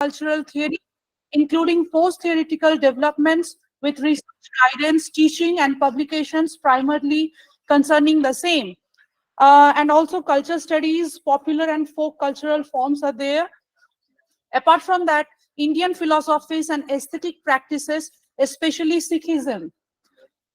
cultural theory, including post-theoretical developments with research guidance, teaching, and publications primarily concerning the same. And also culture studies, popular and folk cultural forms are there. Apart from that, Indian philosophies and aesthetic practices, especially Sikhism.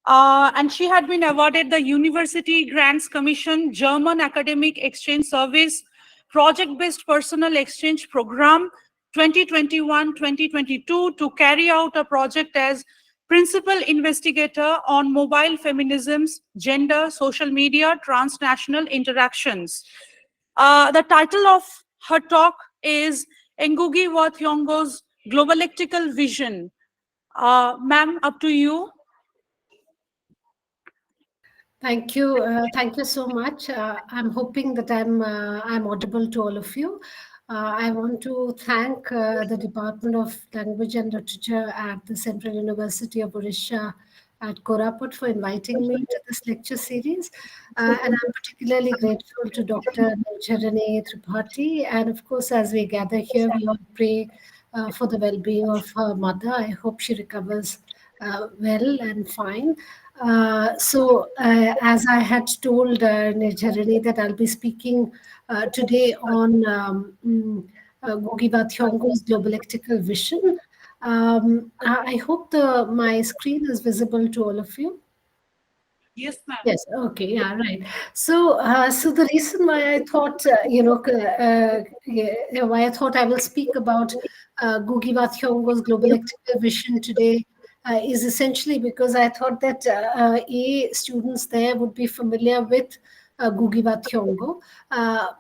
And she had been awarded the University Grants Commission German Academic Exchange Service Project-Based Personal Exchange Program 2021-2022 to carry out a project as principal investigator on mobile feminisms, gender, social media, transnational interactions. The title of her talk is Ngugi wa Thiong's Globalectical Vision. Ma'am, up to you. Thank you. Thank you so much. I'm hoping that I'm audible to all of you. I want to thank the Department of Language and Literature at the Central University of Odisha at Koraput for inviting me to this lecture series. And I'm particularly grateful to Dr. Nirjarani Tripathi. And of course, as we gather here, we all pray for the well-being of her mother. I hope she recovers well and fine. As I had told Nirjarani that I'll be speaking today on Ngugi wa Thiong's Globalectical Vision. I hope my screen is visible to all of you. Yes, ma'am. Yes. Okay. Yeah. Right. So, so the reason why I thought, why I thought I will speak about Ngugi wa Thiong's Globalectical Vision today is essentially because I thought that students there would be familiar with Ngugi wa Thiong,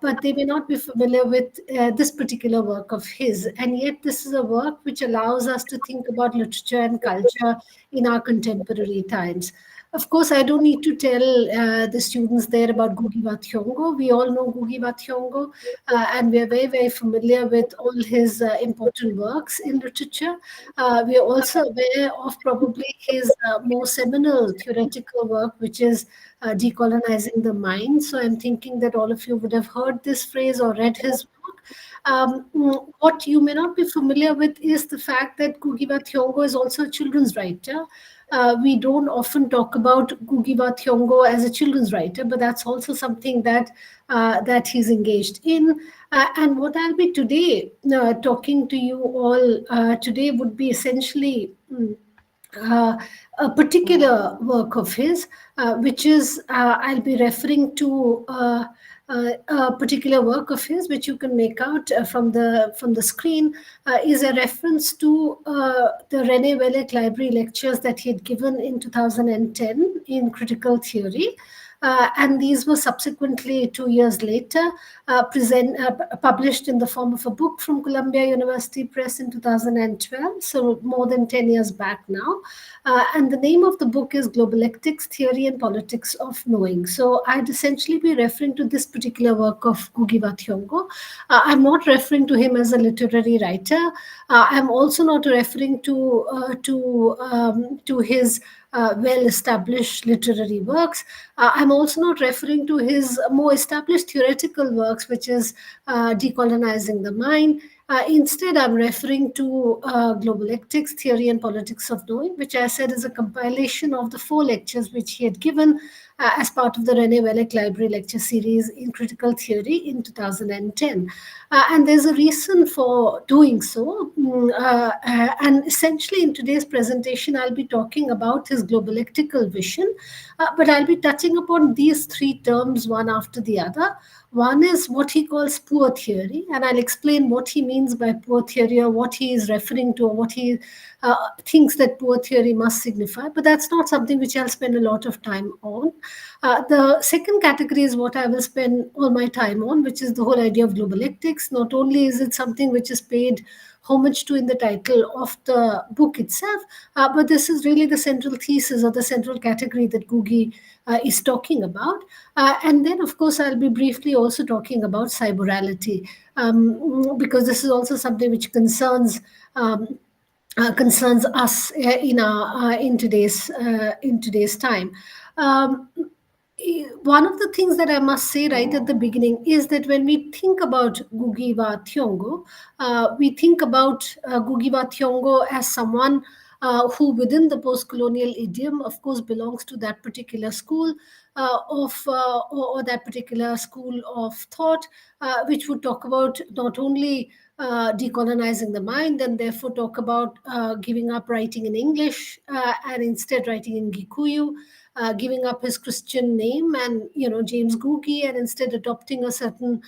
but they may not be familiar with this particular work of his. And yet, this is a work which allows us to think about literature and culture in our contemporary times. Of course, I don't need to tell the students there about Ngugi wa Thiong. We all know Ngugi wa Thiong, and we are very, very familiar with all his important works in literature. We are also aware of probably his more seminal theoretical work, which is Decolonizing the Mind. So I'm thinking that all of you would have heard this phrase or read his work. What you may not be familiar with is the fact that Ngugi wa Thiong is also a children's writer. We don't often talk about Ngugi wa Thiong as a children's writer, but that's also something that that he's engaged in. And what I'll be today talking to you all today would be essentially a particular work of his, which is I'll be referring to a particular work of his, which you can make out from the screen, is a reference to the René Wellek Library lectures that he had given in 2010 in critical theory. And these were subsequently 2 years later published in the form of a book from Columbia University Press in 2012, so more than 10 years back now. And the name of the book is Globalectics, Theory and Politics of Knowing. So I'd essentially be referring to this particular work of Ngugi wa Thiong. I'm not referring to him as a literary writer. I'm also not referring to his well-established literary works. I'm also not referring to his more established theoretical works, which is Decolonizing the Mind. Instead, I'm referring to Globalectics, Theory and Politics of Knowing, which I said is a compilation of the 4 lectures which he had given as part of the René Wellek Library Lecture Series in Critical Theory in 2010. And there's a reason for doing so. And essentially, in today's presentation, I'll be talking about his globalectical vision, but I'll be touching upon these 3 terms one after the other. One is what he calls poor theory, and I'll explain what he means by poor theory or what he is referring to or what he thinks that poor theory must signify, but that's not something which I'll spend a lot of time on. The second category is what I will spend all my time on, which is the whole idea of globalectics. Not only is it something which is paid homage to in the title of the book itself, but this is really the central thesis or the central category that Ngugi is talking about. And then, of course, I'll be briefly also talking about cyberality, because this is also something which concerns us in today's time. One of the things that I must say right at the beginning is that when we think about Ngugi wa Thiong'o, we think about Ngugi wa Thiong'o as someone who, within the post-colonial idiom, of course, belongs to that particular school or that particular school of thought, which would talk about not only decolonizing the mind and therefore talk about giving up writing in English and instead writing in Gikuyu, giving up his Christian name and James Ngugi, and instead adopting a certain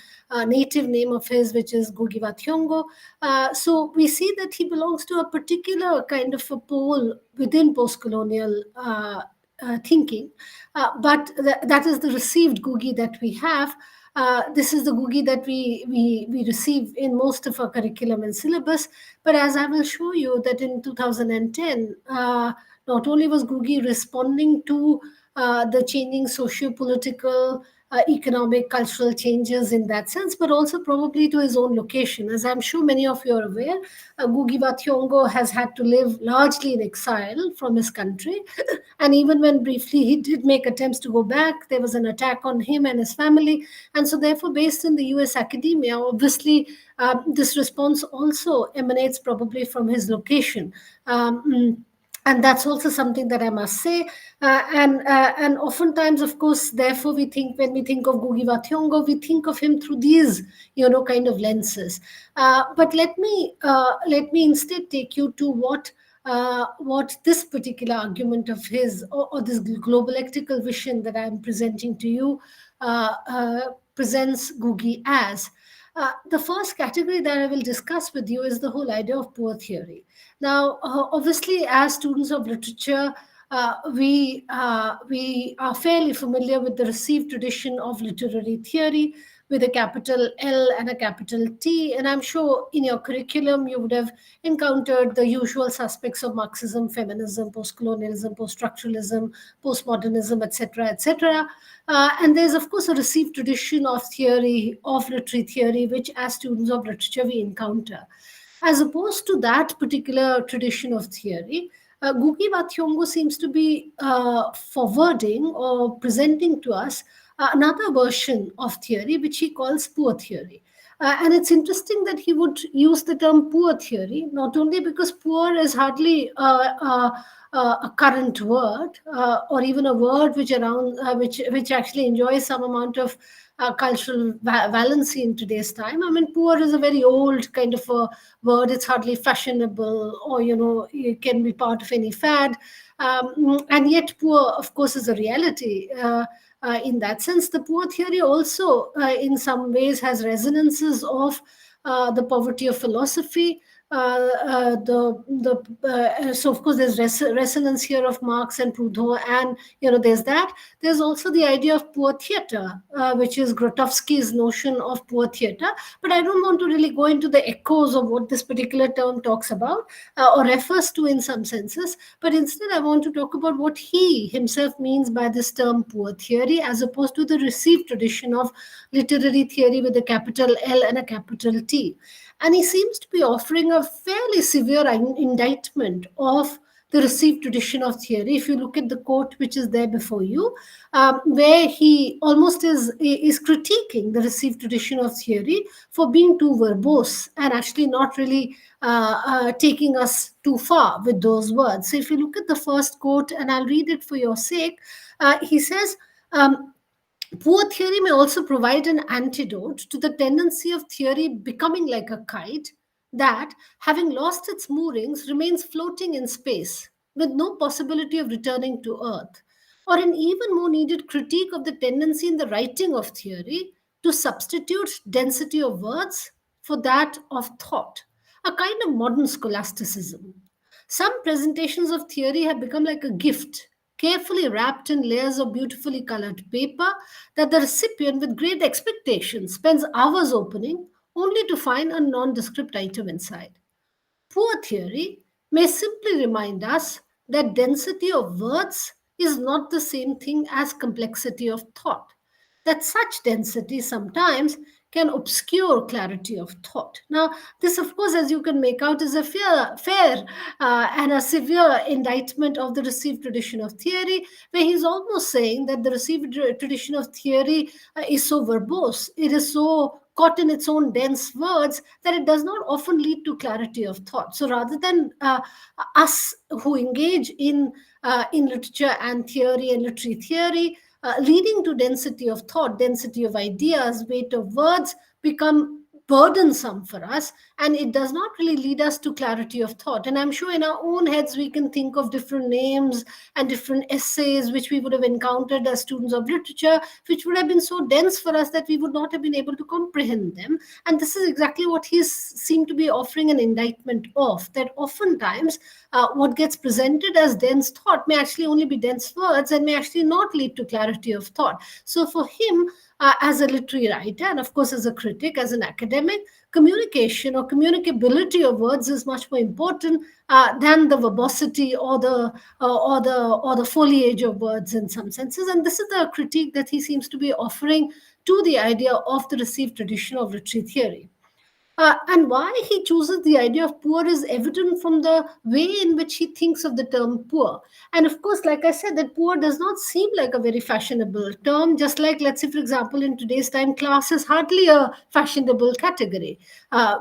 native name of his, which is Ngugi wa Thiong'o. So we see that he belongs to a particular kind of a pole within post-colonial thinking, but that is the received Ngugi that we have. This is the Ngugi that we receive in most of our curriculum and syllabus. But as I will show you that in 2010, not only was Ngugi responding to the changing socio-political, economic, cultural changes in that sense, but also probably to his own location. As I'm sure many of you are aware, Ngugi wa Thiong'o has had to live largely in exile from his country. And even when briefly he did make attempts to go back, there was an attack on him and his family. And so, therefore, based in the US academia, obviously, this response also emanates probably from his location. And that's also something that I must say. And oftentimes, of course, therefore, we think when we think of Ngugi wa Thiong'o, we think of him through these, kind of lenses. But let me instead take you to what this particular argument of his, or this globalectical vision that I'm presenting to you, presents Ngugi as. The first category that I will discuss with you is the whole idea of poor theory. Now, obviously, as students of literature, we are fairly familiar with the received tradition of literary theory with a capital L and a capital T. And I'm sure in your curriculum you would have encountered the usual suspects of Marxism, feminism, post-colonialism, post-structuralism, postmodernism, etc., etc. And there's, of course, a received tradition of theory, of literary theory, which as students of literature we encounter. As opposed to that particular tradition of theory, Ngugi wa Thiong'o seems to be forwarding or presenting to us another version of theory, which he calls poor theory. And it's interesting that he would use the term poor theory, not only because poor is hardly a current word, or even a word which actually enjoys some amount of cultural valency in today's time. I mean, poor is a very old kind of a word. It's hardly fashionable, or it can be part of any fad. And yet, poor, of course, is a reality. In that sense, the poor theory also, in some ways, has resonances of the poverty of philosophy. So of course there's resonance here of Marx and Proudhon, and there's that. There's also the idea of poor theater, which is Grotowski's notion of poor theater. But I don't want to really go into the echoes of what this particular term talks about or refers to in some senses. But instead, I want to talk about what he himself means by this term poor theory, as opposed to the received tradition of literary theory with a capital L and a capital T. And he seems to be offering a fairly severe indictment of the received tradition of theory. If you look at the quote which is there before you, where he almost is critiquing the received tradition of theory for being too verbose and actually not really taking us too far with those words. So if you look at the first quote, and I'll read it for your sake, he says, poor theory may also provide an antidote to the tendency of theory becoming like a kite that, having lost its moorings, remains floating in space with no possibility of returning to Earth, or an even more needed critique of the tendency in the writing of theory to substitute density of words for that of thought, a kind of modern scholasticism. Some presentations of theory have become like a gift, carefully wrapped in layers of beautifully colored paper that the recipient, with great expectation, spends hours opening only to find a nondescript item inside. Poor theory may simply remind us that density of words is not the same thing as complexity of thought, that such density sometimes can obscure clarity of thought. Now, this, of course, as you can make out, is a fair and a severe indictment of the received tradition of theory, where he's almost saying that the received tradition of theory is so verbose, it is so caught in its own dense words that it does not often lead to clarity of thought. So rather than us who engage in literature and theory and literary theory, leading to density of thought, density of ideas, weight of words become burdensome for us, and it does not really lead us to clarity of thought. And I'm sure in our own heads we can think of different names and different essays which we would have encountered as students of literature, which would have been so dense for us that we would not have been able to comprehend them. And this is exactly what he seemed to be offering an indictment of, that oftentimes what gets presented as dense thought may actually only be dense words and may actually not lead to clarity of thought. So for him, as a literary writer, and of course as a critic, as an academic, communication or communicability of words is much more important than the verbosity or the foliage of words in some senses. And this is the critique that he seems to be offering to the idea of the received tradition of literary theory. And why he chooses the idea of poor is evident from the way in which he thinks of the term poor. And of course, like I said, that poor does not seem like a very fashionable term, just like, let's say, for example, in today's time, class is hardly a fashionable category.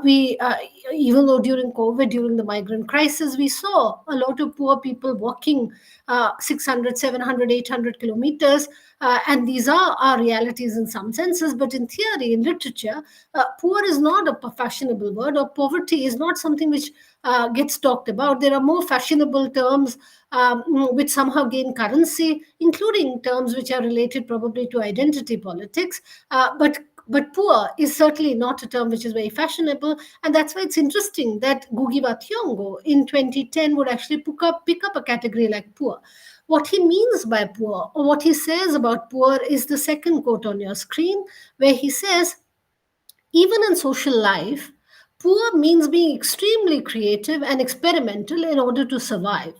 Even though during COVID, during the migrant crisis, we saw a lot of poor people walking 600, 700, 800 kilometers. And these are our realities in some senses. But in theory, in literature, poor is not a fashionable word, or poverty is not something which gets talked about. There are more fashionable terms which somehow gain currency, including terms which are related probably to identity politics. But poor is certainly not a term which is very fashionable. And that's why it's interesting that Ngugi wa Thiong'o in 2010 would actually pick up a category like poor. What he means by poor, or what he says about poor, is the second quote on your screen, where he says, even in social life, poor means being extremely creative and experimental in order to survive.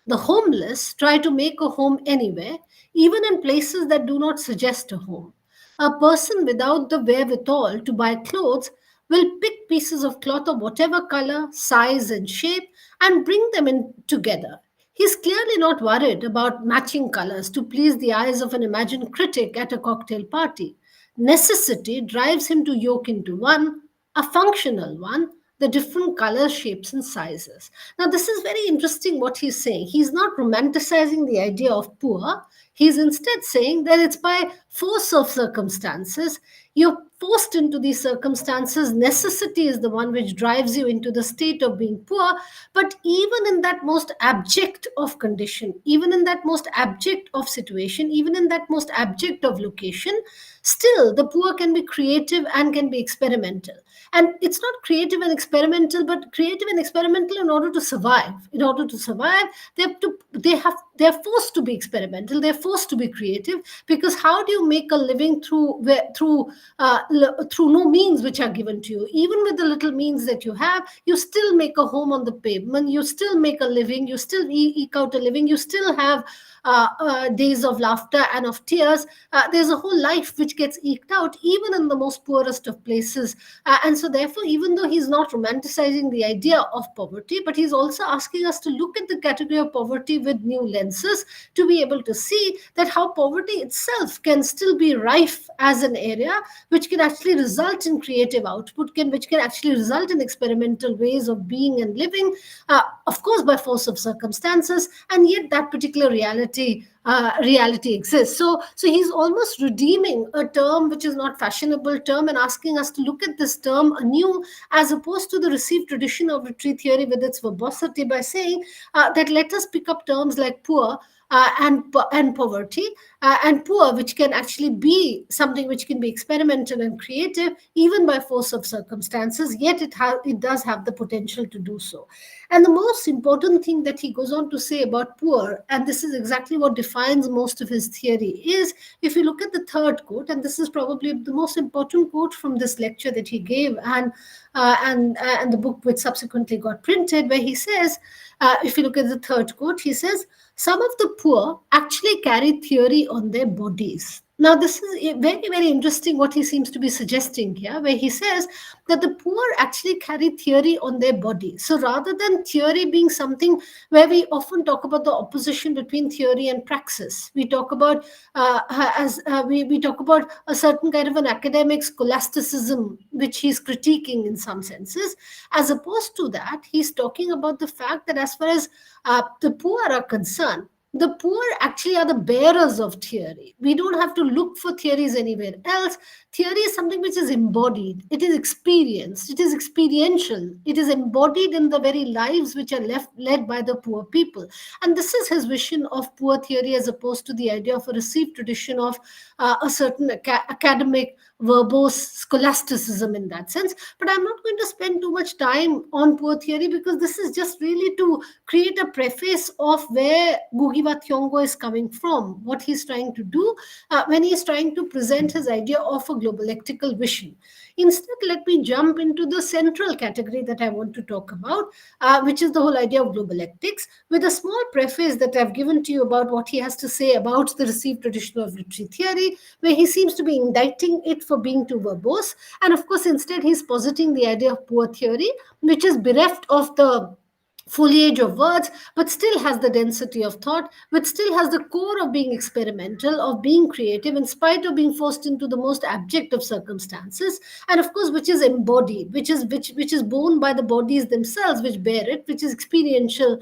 The homeless try to make a home anywhere, even in places that do not suggest a home. A person without the wherewithal to buy clothes will pick pieces of cloth of whatever color, size, and shape and bring them in together. He's clearly not worried about matching colors to please the eyes of an imagined critic at a cocktail party. Necessity drives him to yoke into one, a functional one, the different colors, shapes, and sizes. Now, this is very interesting what he's saying. He's not romanticizing the idea of poor. He's instead saying that it's by force of circumstances. You're forced into these circumstances. Necessity is the one which drives you into the state of being poor. But even in that most abject of condition, even in that most abject of situation, even in that most abject of location, still the poor can be creative and can be experimental. And it's not creative and experimental, but creative and experimental in order to survive. In order to survive, they're forced to be experimental. They're forced to be creative, because how do you make a living through no means which are given to you? Even with the little means that you have, you still make a home on the pavement. You still make a living. You still eke out a living. You still have days of laughter and of tears. There's a whole life which gets eked out, even in the most poorest of places. And so, therefore, even though he's not romanticizing the idea of poverty, but he's also asking us to look at the category of poverty with new lenses, to be able to see that how poverty itself can still be rife as an area which can actually result in creative output, which can actually result in experimental ways of being and living, of course, by force of circumstances, and yet that particular reality exists. So he's almost redeeming a term which is not fashionable term and asking us to look at this term anew, as opposed to the received tradition of literary theory with its verbosity, by saying that let us pick up terms like poor and poverty, and poor, which can actually be something which can be experimental and creative, even by force of circumstances, yet it does have the potential to do so. And the most important thing that he goes on to say about poor, and this is exactly what defines most of his theory, is if you look at the third quote, and this is probably the most important quote from this lecture that he gave, and the book which subsequently got printed, where he says, if you look at the third quote, he says, some of the poor actually carry theory on their bodies. Now, this is very, very interesting what he seems to be suggesting here, where he says that the poor actually carry theory on their body. So, rather than theory being something where we often talk about the opposition between theory and praxis, we talk about we talk about a certain kind of an academic scholasticism, which he's critiquing in some senses. As opposed to that, he's talking about the fact that as far as the poor are concerned, the poor actually are the bearers of theory. We don't have to look for theories anywhere else. Theory is something which is embodied, it is experienced, it is experiential, it is embodied in the very lives which are led by the poor people. And this is his vision of poor theory, as opposed to the idea of a received tradition of a certain academic verbose scholasticism in that sense. But I'm not going to spend too much time on poor theory, because this is just really to create a preface of where Ngugi wa Thiong'o is coming from, what he's trying to do when he's trying to present his idea of a globalectical vision. Instead, let me jump into the central category that I want to talk about, which is the whole idea of globalectics, with a small preface that I've given to you about what he has to say about the received tradition of literary theory, where he seems to be indicting it for being too verbose. And of course, instead, he's positing the idea of poor theory, which is bereft of the foliage of words, but still has the density of thought, which still has the core of being experimental, of being creative, in spite of being forced into the most abject of circumstances, and of course, which is embodied, which is borne by the bodies themselves, which bear it, which is experiential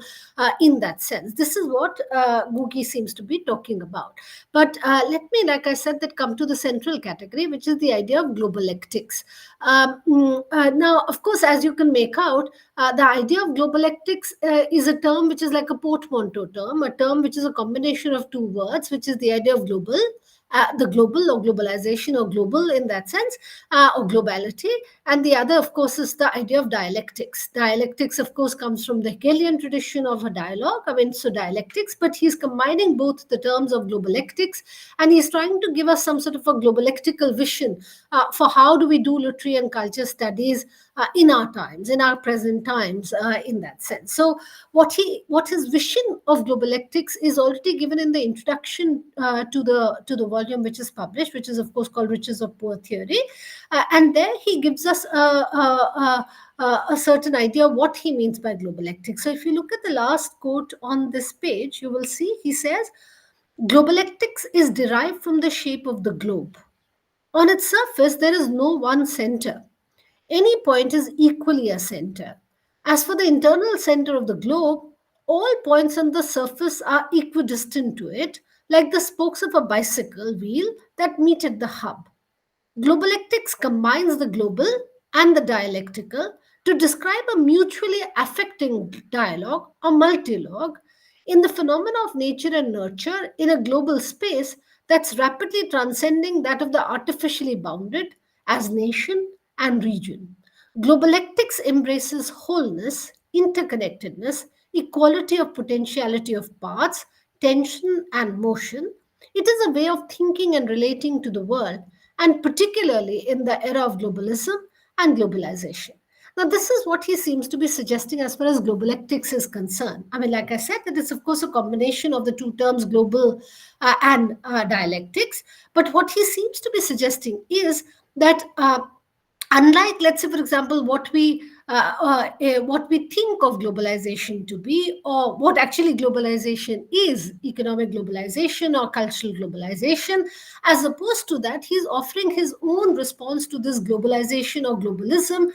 in that sense. This is what Ngugi seems to be talking about. But let me, like I said, that come to the central category, which is the idea of globalectics. Now, of course, as you can make out, the idea of globalectics is a term which is like a portmanteau term, a term which is a combination of two words, which is the idea of global, the global or globalization or global in that sense, or globality. And the other, of course, is the idea of dialectics. Dialectics, of course, comes from the Hegelian tradition of a dialogue. I mean, so dialectics, but he's combining both the terms of globalectics, and he's trying to give us some sort of a globalectical vision for how do we do literary and culture studies in our times, in our present times, in that sense. So, what his vision of globalectics is already given in the introduction to the volume which is published, which is of course called Riches of Poor Theory, and there he gives us a certain idea of what he means by globalectics. So, if you look at the last quote on this page, you will see he says, "Globalectics is derived from the shape of the globe. On its surface, there is no one center. Any point is equally a center. As for the internal center of the globe, all points on the surface are equidistant to it, like the spokes of a bicycle wheel that meet at the hub. Globalectics combines the global and the dialectical to describe a mutually affecting dialogue or multilogue in the phenomena of nature and nurture in a global space that's rapidly transcending that of the artificially bounded as nation and region. Globalectics embraces wholeness, interconnectedness, equality of potentiality of parts, tension and motion. It is a way of thinking and relating to the world, and particularly in the era of globalism and globalization." Now, this is what he seems to be suggesting as far as globalectics is concerned. I mean, like I said, that it's of course a combination of the two terms global and dialectics. But what he seems to be suggesting is that unlike, let's say, for example, what we think of globalization to be, or what actually globalization is, economic globalization or cultural globalization, as opposed to that, he's offering his own response to this globalization or globalism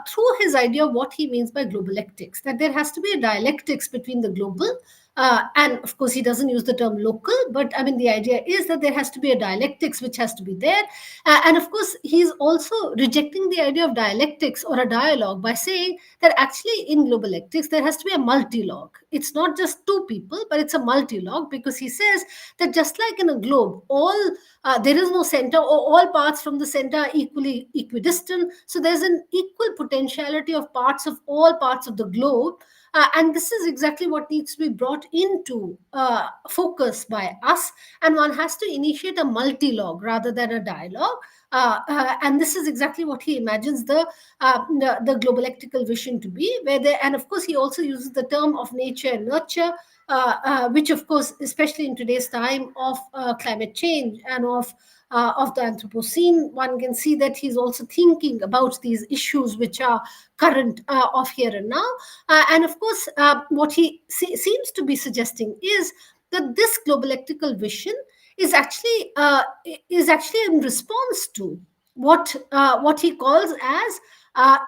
through his idea of what he means by globalectics, that there has to be a dialectics between the global and of course, he doesn't use the term local, but I mean, the idea is that there has to be a dialectics which has to be there. And of course, he's also rejecting the idea of dialectics or a dialogue by saying that actually in globalectics, there has to be a multilogue. It's not just two people, but it's a multilogue, because he says that just like in a globe, all there is no center, or all parts from the center are equally equidistant. So there's an equal potentiality of parts of all parts of the globe, and this is exactly what needs to be brought into focus by us. And one has to initiate a multilogue rather than a dialogue, And this is exactly what he imagines the globalectical vision to be, where they, and of course he also uses the term of nature and nurture, which of course, especially in today's time of climate change and of the Anthropocene, one can see that he's also thinking about these issues which are current of here and now. And of course, what he seems to be suggesting is that this globalectical vision is actually in response to what he calls as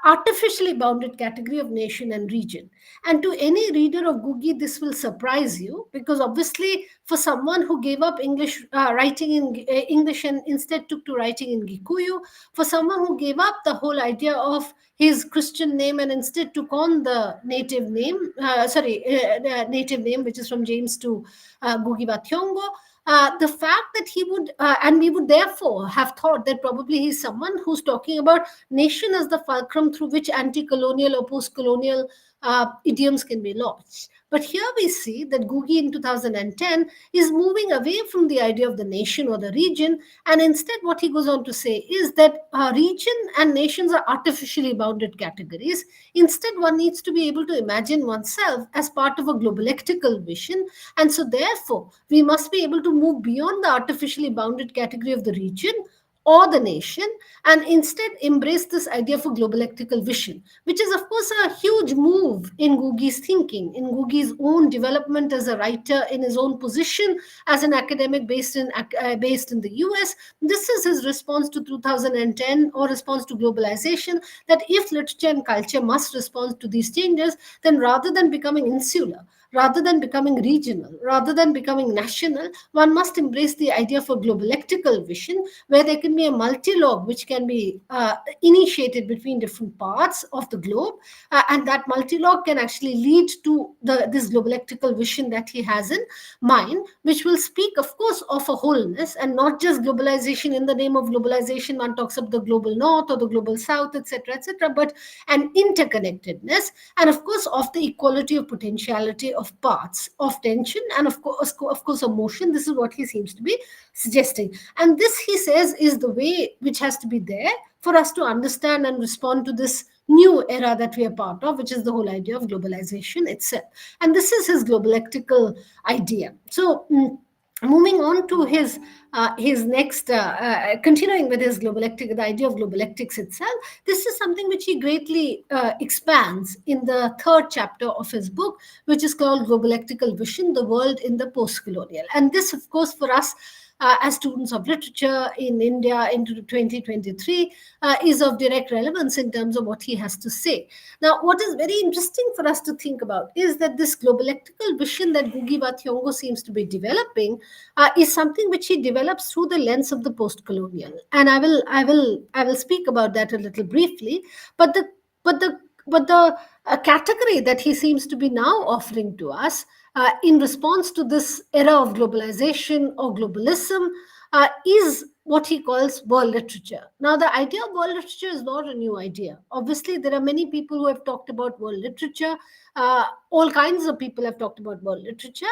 artificially bounded category of nation and region. And to any reader of Ngugi, this will surprise you, because obviously for someone who gave up English writing in English and instead took to writing in Gikuyu, for someone who gave up the whole idea of his Christian name and instead took on the native name, which is from James to Ngugi wa Thiong'o, the fact that he would, and we would therefore have thought that probably he's someone who's talking about nation as the fulcrum through which anti-colonial or post-colonial idioms can be launched. But here we see that Ngugi in 2010 is moving away from the idea of the nation or the region, and instead what he goes on to say is that region and nations are artificially bounded categories. Instead, one needs to be able to imagine oneself as part of a globalectical vision, and so therefore we must be able to move beyond the artificially bounded category of the region or the nation, and instead embrace this idea for globalectical vision, which is of course a huge move in Ngugi's thinking, in Ngugi's own development as a writer, in his own position as an academic based in the US. This is his response to 2010, or response to globalization, that if literature and culture must respond to these changes, then rather than becoming insular, rather than becoming regional, rather than becoming national, one must embrace the idea for globalectical vision, where there can be a multilogue which can be initiated between different parts of the globe, and that multilogue can actually lead to this globalectical vision that he has in mind, which will speak, of course, of a wholeness and not just globalization. In the name of globalization, one talks of the global north or the global south, etc., but an interconnectedness, and of course of the equality of potentiality of parts, of tension, and of course of motion. This is what he seems to be suggesting, and this, he says, is the way which has to be there for us to understand and respond to this new era that we are part of, which is the whole idea of globalization itself. And this is his globalectical idea. So moving on to his next, continuing with his globalectic, the idea of globalectics itself, this is something which he greatly expands in the third chapter of his book, which is called Globalectical Vision, the World in the Post-Colonial. And this, of course, for us as students of literature in India into 2023 is of direct relevance in terms of what he has to say. Now, what is very interesting for us to think about is that this globalectical vision that Ngugi wa Thiong'o seems to be developing is something which he develops through the lens of the post-colonial, and I will speak about that a little briefly. But the category that he seems to be now offering to us in response to this era of globalization or globalism is what he calls world literature. Now, the idea of world literature is not a new idea. Obviously, there are many people who have talked about world literature. All kinds of people have talked about world literature.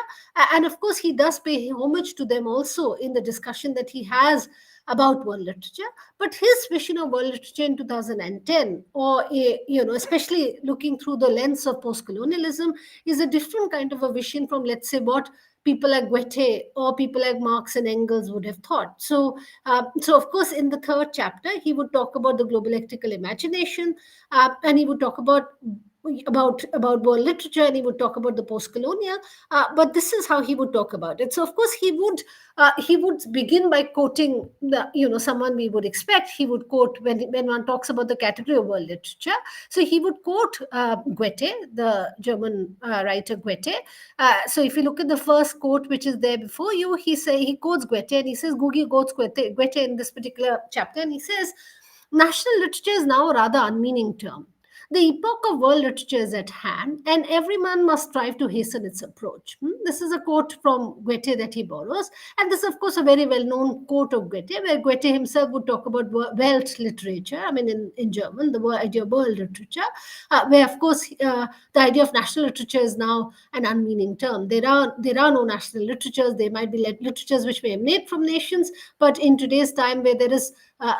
And of course, he does pay homage to them also in the discussion that he has about world literature. But his vision of world literature in 2010, or especially looking through the lens of post-colonialism, is a different kind of a vision from, let's say, what people like Goethe or people like Marx and Engels would have thought. So of course, in the third chapter, he would talk about the globalectical imagination, and he would talk about world literature, and he would talk about the post-colonial. But this is how he would talk about it. So of course, he would begin by quoting someone we would expect he would quote when one talks about the category of world literature. So he would quote Goethe, the German writer Goethe. So if you look at the first quote, which is there before you, he quotes Goethe, and he says, Ngugi quotes Goethe in this particular chapter, and he says, national literature is now a rather unmeaning term. The epoch of world literature is at hand, and every man must strive to hasten its approach. This is a quote from Goethe that he borrows. And this is, of course, a very well-known quote of Goethe, where Goethe himself would talk about Welt literature, I mean, in German, the idea of world literature, where, of course, the idea of national literature is now an unmeaning term. There are no national literatures. There might be literatures which may emanate from nations, but in today's time, where there is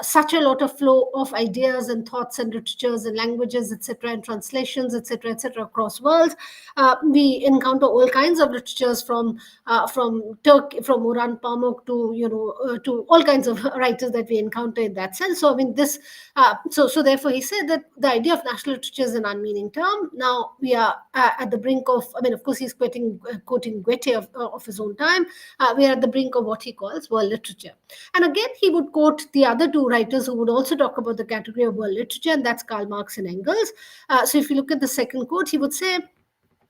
such a lot of flow of ideas and thoughts and literatures and languages, etc., and translations, etc., etc., across worlds. We encounter all kinds of literatures from Turkey, from Uran Pamuk to to all kinds of writers that we encounter in that sense. So I mean this. So therefore he said that the idea of national literature is an unmeaning term. Now we are at the brink of. I mean, of course, he's quoting Goethe of his own time. We are at the brink of what he calls world literature. And again, he would quote the other two writers who would also talk about the category of world literature, and that's Karl Marx and Engels. So if you look at the second quote, he would say,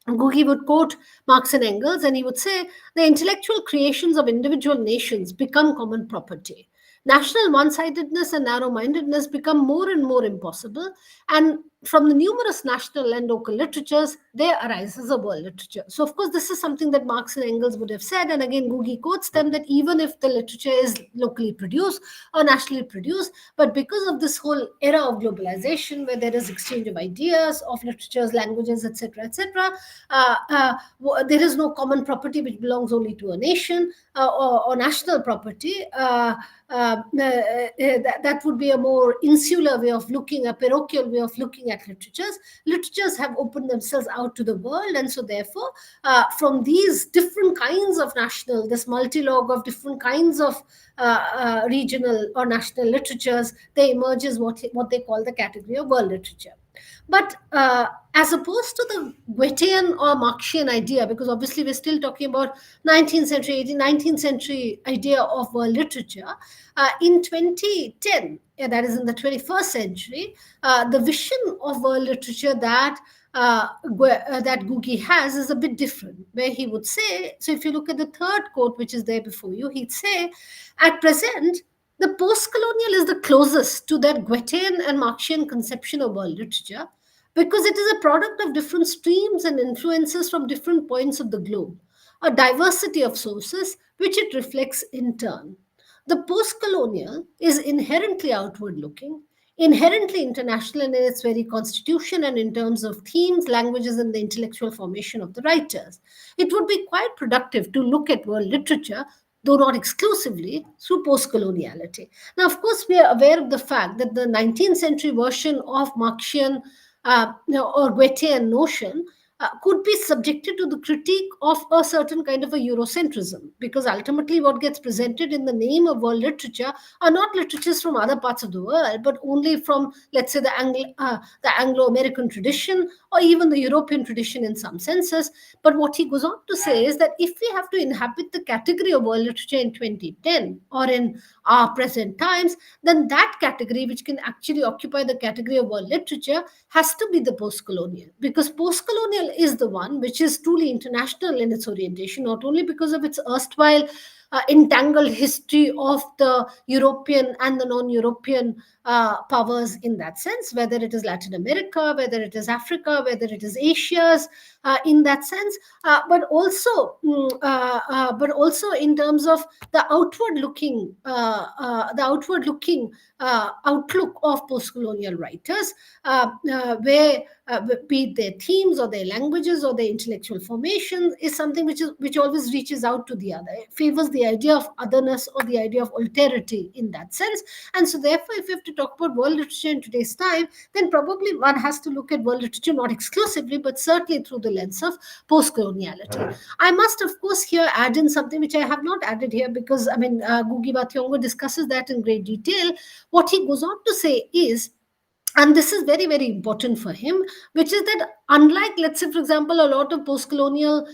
Ngugi would quote Marx and Engels, and he would say, the intellectual creations of individual nations become common property. National one sidedness and narrow mindedness become more and more impossible, and from the numerous national and local literatures, there arises a world literature. So, of course, this is something that Marx and Engels would have said, and again, Ngugi quotes them that even if the literature is locally produced or nationally produced, but because of this whole era of globalization, where there is exchange of ideas, of literatures, languages, etc., etc., there is no common property which belongs only to a nation or national property. That would be a more insular way of looking, a parochial way of looking at literatures. Literatures have opened themselves out to the world, and so therefore, from these different kinds of national, this multilogue of different kinds of regional or national literatures, there emerges what they call the category of world literature. But as opposed to the Goethean or Marxian idea, because obviously we're still talking about 19th century, 19th century idea of world literature, in 2010, that is in the 21st century, the vision of world literature that that Ngugi has is a bit different, where he would say, so if you look at the third quote, which is there before you, he'd say, at present, the post-colonial is the closest to that Goethean and Marxian conception of world literature because it is a product of different streams and influences from different points of the globe, a diversity of sources which it reflects in turn. The post-colonial is inherently outward-looking, inherently international in its very constitution and in terms of themes, languages, and the intellectual formation of the writers. It would be quite productive to look at world literature, though not exclusively, through post-coloniality. Now, of course, we are aware of the fact that the 19th century version of Marxian or Goethean notion could be subjected to the critique of a certain kind of a Eurocentrism, because ultimately what gets presented in the name of world literature are not literatures from other parts of the world, but only from, let's say, the Anglo-American tradition or even the European tradition in some senses. But what he goes on to say is that if we have to inhabit the category of world literature in 2010 or in our present times, then that category, which can actually occupy the category of world literature, has to be the post-colonial, because post-colonial is the one which is truly international in its orientation, not only because of its erstwhile entangled history of the European and the non-European powers in that sense, whether it is Latin America, whether it is Africa, whether it is Asia's in that sense, but also in terms of the outward-looking outlook of post-colonial writers, where be it their themes or their languages or their intellectual formation is something which always reaches out to the other. It favors the idea of otherness or the idea of alterity in that sense. And so therefore, if we have to talk about world literature in today's time, then probably one has to look at world literature not exclusively, but certainly through the lens of post-coloniality. I must, of course, here add in something which I have not added here, because I mean, Ngugi wa Thiong'o discusses that in great detail. What he goes on to say is, and this is very, very important for him, which is that unlike, let's say, for example, a lot of post-colonial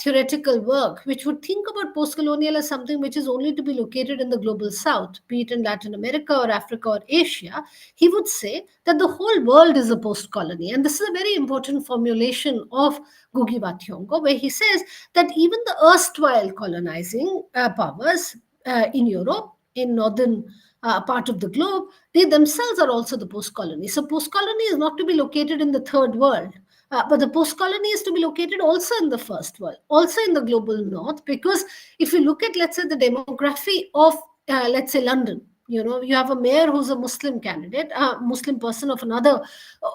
theoretical work, which would think about post-colonial as something which is only to be located in the global south, be it in Latin America or Africa or Asia, he would say that the whole world is a post-colony. And this is a very important formulation of Ngugi wa Thiong'o, where he says that even the erstwhile colonizing powers in Europe, in northern part of the globe, they themselves are also the post colony. So, post colony is not to be located in the third world, but the post colony is to be located also in the first world, also in the global north. Because if you look at, let's say, the demography of, let's say, London, You have a mayor who's a Muslim candidate, a Muslim person of another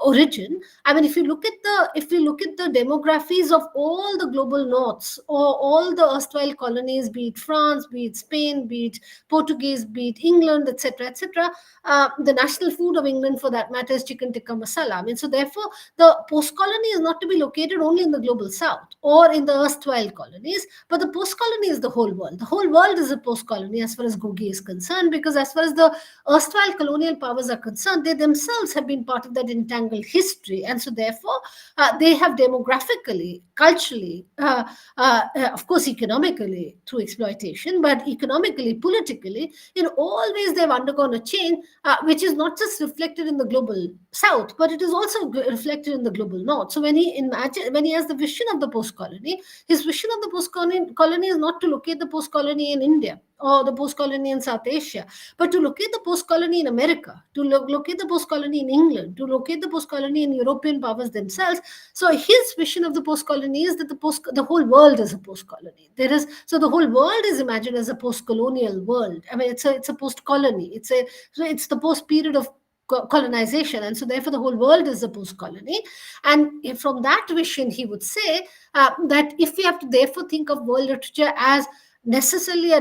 origin. I mean, if we look at the demographies of all the global norths, or all the erstwhile colonies, be it France, be it Spain, be it Portuguese, be it England, etc., etc., the national food of England, for that matter, is chicken tikka masala. I mean, so therefore, the post colony is not to be located only in the global south or in the erstwhile colonies, but the post colony is the whole world. The whole world is a post colony as far as Ngugi is concerned, because as far as the erstwhile colonial powers are concerned, they themselves have been part of that entangled history, and so therefore they have demographically, culturally, of course, economically through exploitation, but economically, politically, in all ways they've undergone a change, which is not just reflected in the global south, but it is also reflected in the global north. So when he has the vision of the post colony, his vision of the post colony is not to locate the post colony in India or the post colony in South Asia, but to locate the post colony in America, to locate the post colony in England, to locate the post colony in European powers themselves. So his vision of the post colony is that the whole world is a post colony. So the whole world is imagined as a post colonial world. I mean, it's a post colony. It's the post period of colonization, and so therefore the whole world is a post colony. And from that vision, he would say that if we have to therefore think of world literature as necessarily a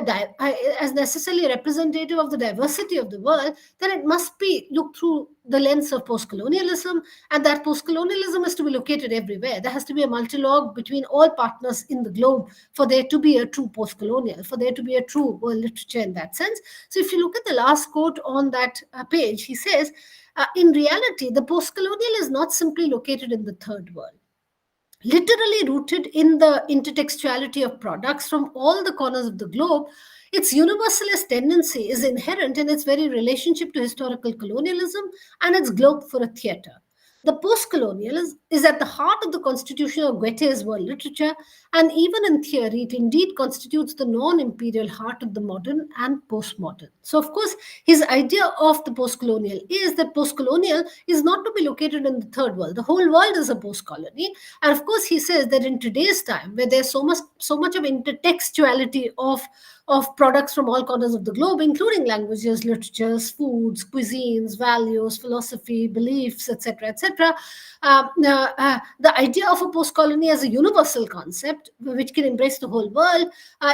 representative of the diversity of the world, then it must be looked through the lens of post-colonialism, and that post-colonialism is to be located everywhere. There has to be a multilogue between all partners in the globe for there to be a true post-colonial, for there to be a true world literature in that sense. So if you look at the last quote on that page, he says, in reality, the post-colonial is not simply located in the third world. Literally rooted in the intertextuality of products from all the corners of the globe, its universalist tendency is inherent in its very relationship to historical colonialism and its globe for a theatre. The post-colonial is at the heart of the constitution of Goethe's world literature, and even in theory, it indeed constitutes the non-imperial heart of the modern and postmodern. So, of course, his idea of the post-colonial is that post-colonial is not to be located in the third world. The whole world is a post-colony, and of course, he says that in today's time, where there's so much of intertextuality of products from all corners of the globe, including languages, literatures, foods, cuisines, values, philosophy, beliefs, etc., etc. The idea of a post-colony as a universal concept, which can embrace the whole world,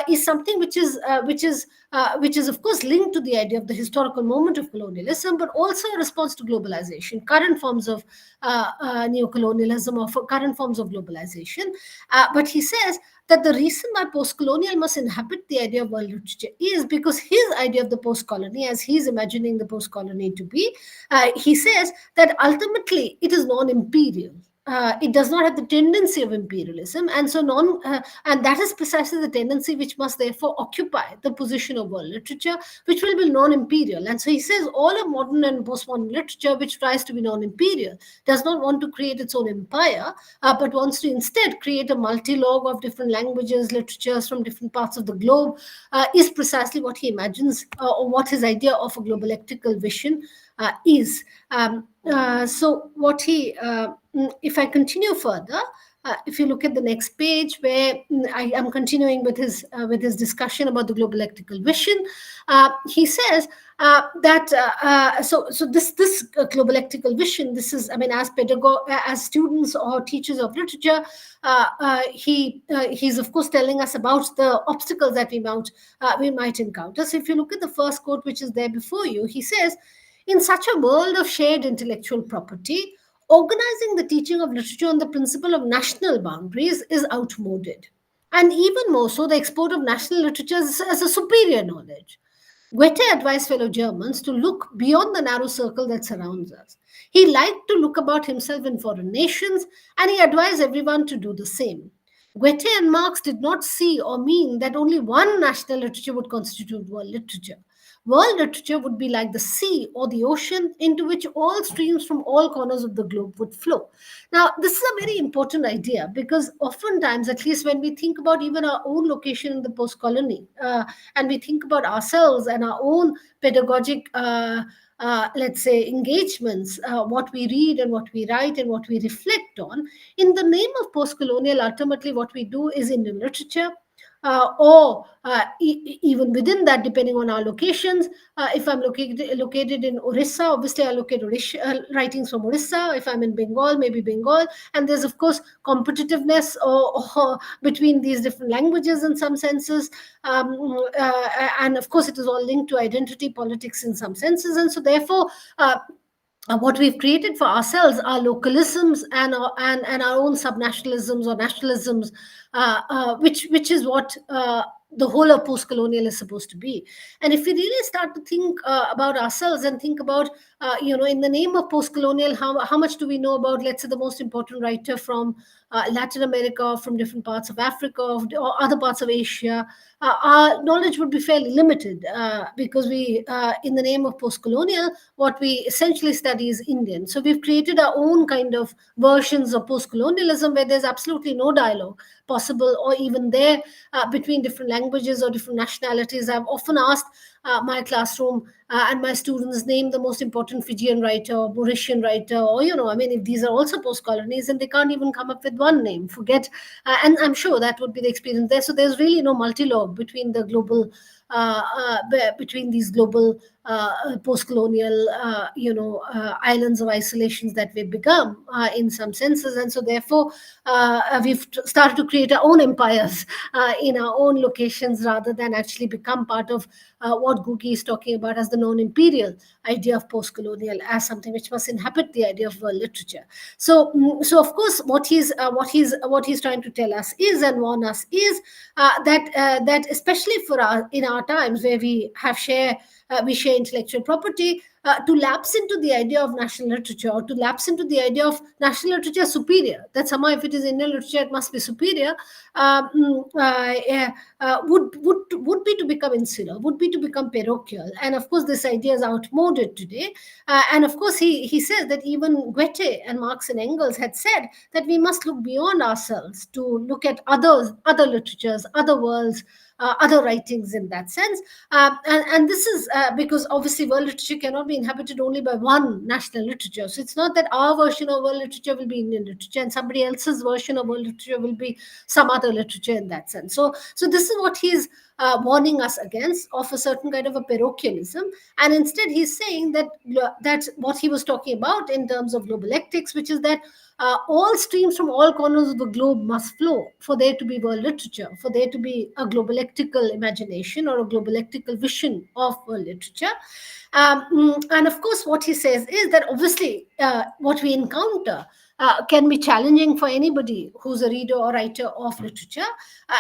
is something which is of course linked to the idea of the historical moment of colonialism, but also a response to globalization, current forms of neocolonialism, or for current forms of globalization. But he says that the reason why post-colonial must inhabit the idea of world literature is because his idea of the post-colony, as he's imagining the post-colony to be, he says that ultimately it is non-imperial. It does not have the tendency of imperialism, and so and that is precisely the tendency which must therefore occupy the position of world literature, which will be non-imperial. And so he says all of modern and postmodern literature, which tries to be non-imperial, does not want to create its own empire, but wants to instead create a multi-logue of different languages, literatures from different parts of the globe, is precisely what he imagines, or what his idea of a globalectical vision is. So what if I continue further, if you look at the next page, where I am continuing with his discussion about the globalectical vision, he says so this globalectical vision, this is, I mean, as students or teachers of literature, he's of course telling us about the obstacles that we might encounter. So if you look at the first quote, which is there before you, he says, in such a world of shared intellectual property, organizing the teaching of literature on the principle of national boundaries is outmoded. And even more so, the export of national literature as a superior knowledge. Goethe advised fellow Germans to look beyond the narrow circle that surrounds us. He liked to look about himself in foreign nations, and he advised everyone to do the same. Goethe and Marx did not see or mean that only one national literature would constitute world literature. World literature would be like the sea or the ocean into which all streams from all corners of the globe would flow. Now, this is a very important idea, because oftentimes, at least when we think about even our own location in the post colony, and we think about ourselves and our own pedagogic let's say, engagements, what we read and what we write and what we reflect on, in the name of post colonial, ultimately what we do is Indian literature. or even within that, depending on our locations. If I'm located in Orissa, obviously I look at writings from Orissa. If I'm in Bengal, maybe Bengal. And there's, of course, competitiveness or between these different languages in some senses. And of course, it is all linked to identity politics in some senses. And so, therefore, what we've created for ourselves are localisms and our own subnationalisms or nationalisms, which is what the whole of post-colonial is supposed to be. And if we really start to think about ourselves and think about, in the name of post-colonial, how much do we know about, let's say, the most important writer from Latin America, from different parts of Africa, or other parts of Asia? Our knowledge would be fairly limited, because in the name of post-colonial, what we essentially study is Indian. So we've created our own kind of versions of post-colonialism where there's absolutely no dialogue possible, or even there, between different languages or different nationalities. I've often asked my classroom and my students, name the most important Fijian writer or Mauritian writer, or, I mean, if these are also post-colonies, and they can't even come up with one name, forget. And I'm sure that would be the experience there. So there's really no multilogue between the global, between these global post-colonial, islands of isolations that we've become in some senses. And so, therefore, we've started to create our own empires in our own locations, rather than actually become part of what Ngugi is talking about as the non-imperial idea of post-colonial, as something which must inhabit the idea of world literature. So of course, what he's trying to tell us is, and warn us is, that especially in our times where we share intellectual property, to lapse into the idea of national literature, or to lapse into the idea of national literature superior, that somehow if it is Indian literature it must be superior, would be to become insular, would be to become parochial. And of course, this idea is outmoded today. And of course, he says that even Goethe and Marx and Engels had said that we must look beyond ourselves to look at other literatures, other worlds, other writings in that sense. And this is because obviously world literature cannot be inhabited only by one national literature. So it's not that our version of world literature will be Indian literature and somebody else's version of world literature will be some other literature in that sense. So this is what he's warning us against, of a certain kind of a parochialism. And instead he's saying that what he was talking about in terms of globalectics, which is that all streams from all corners of the globe must flow for there to be world literature, for there to be a globalectical imagination or a globalectical vision of world literature. And of course, what he says is that obviously what we encounter can be challenging for anybody who's a reader or writer of literature.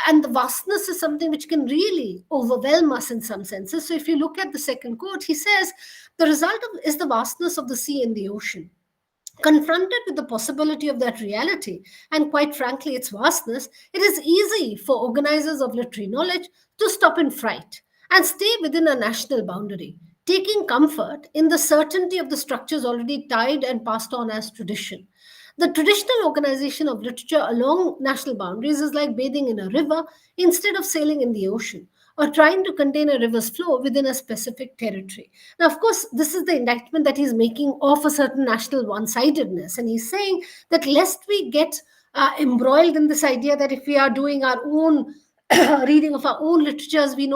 And the vastness is something which can really overwhelm us in some senses. So if you look at the second quote, he says, the result is the vastness of the sea and the ocean. Confronted with the possibility of that reality, and quite frankly, its vastness, it is easy for organizers of literary knowledge to stop in fright and stay within a national boundary, taking comfort in the certainty of the structures already tied and passed on as tradition. The traditional organization of literature along national boundaries is like bathing in a river instead of sailing in the ocean, or trying to contain a river's flow within a specific territory. Now, of course, this is the indictment that he's making of a certain national one sidedness. And he's saying that lest we get embroiled in this idea that if we are doing our own reading of our own literatures, we've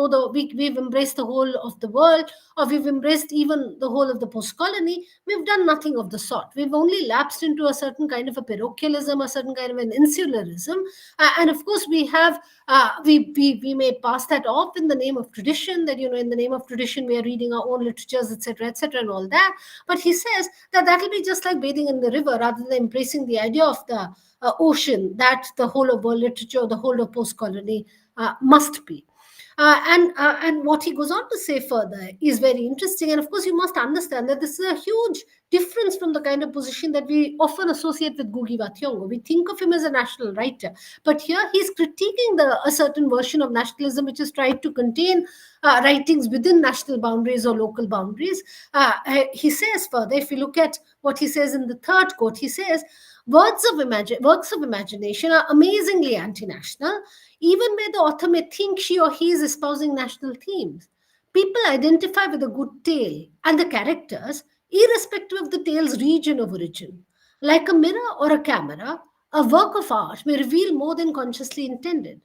embraced the whole of the world, or we've embraced even the whole of the post-colony. We've done nothing of the sort. We've only lapsed into a certain kind of a parochialism, a certain kind of an insularism. And of course, we may pass that off in the name of tradition, that, in the name of tradition, we are reading our own literatures, etc., and all that. But he says that that'll be just like bathing in the river, rather than embracing the idea of the ocean that the whole of world literature, the whole of post-colony must be. And what he goes on to say further is very interesting. And of course, you must understand that this is a huge difference from the kind of position that we often associate with Ngugi wa Thiong. We think of him as a national writer, but here he's critiquing a certain version of nationalism which is tried to contain writings within national boundaries or local boundaries. He says further, if you look at what he says in the third quote, he says, works of imagination are amazingly anti-national, even where the author may think she or he is espousing national themes. People identify with a good tale and the characters, irrespective of the tale's region of origin. Like a mirror or a camera, a work of art may reveal more than consciously intended.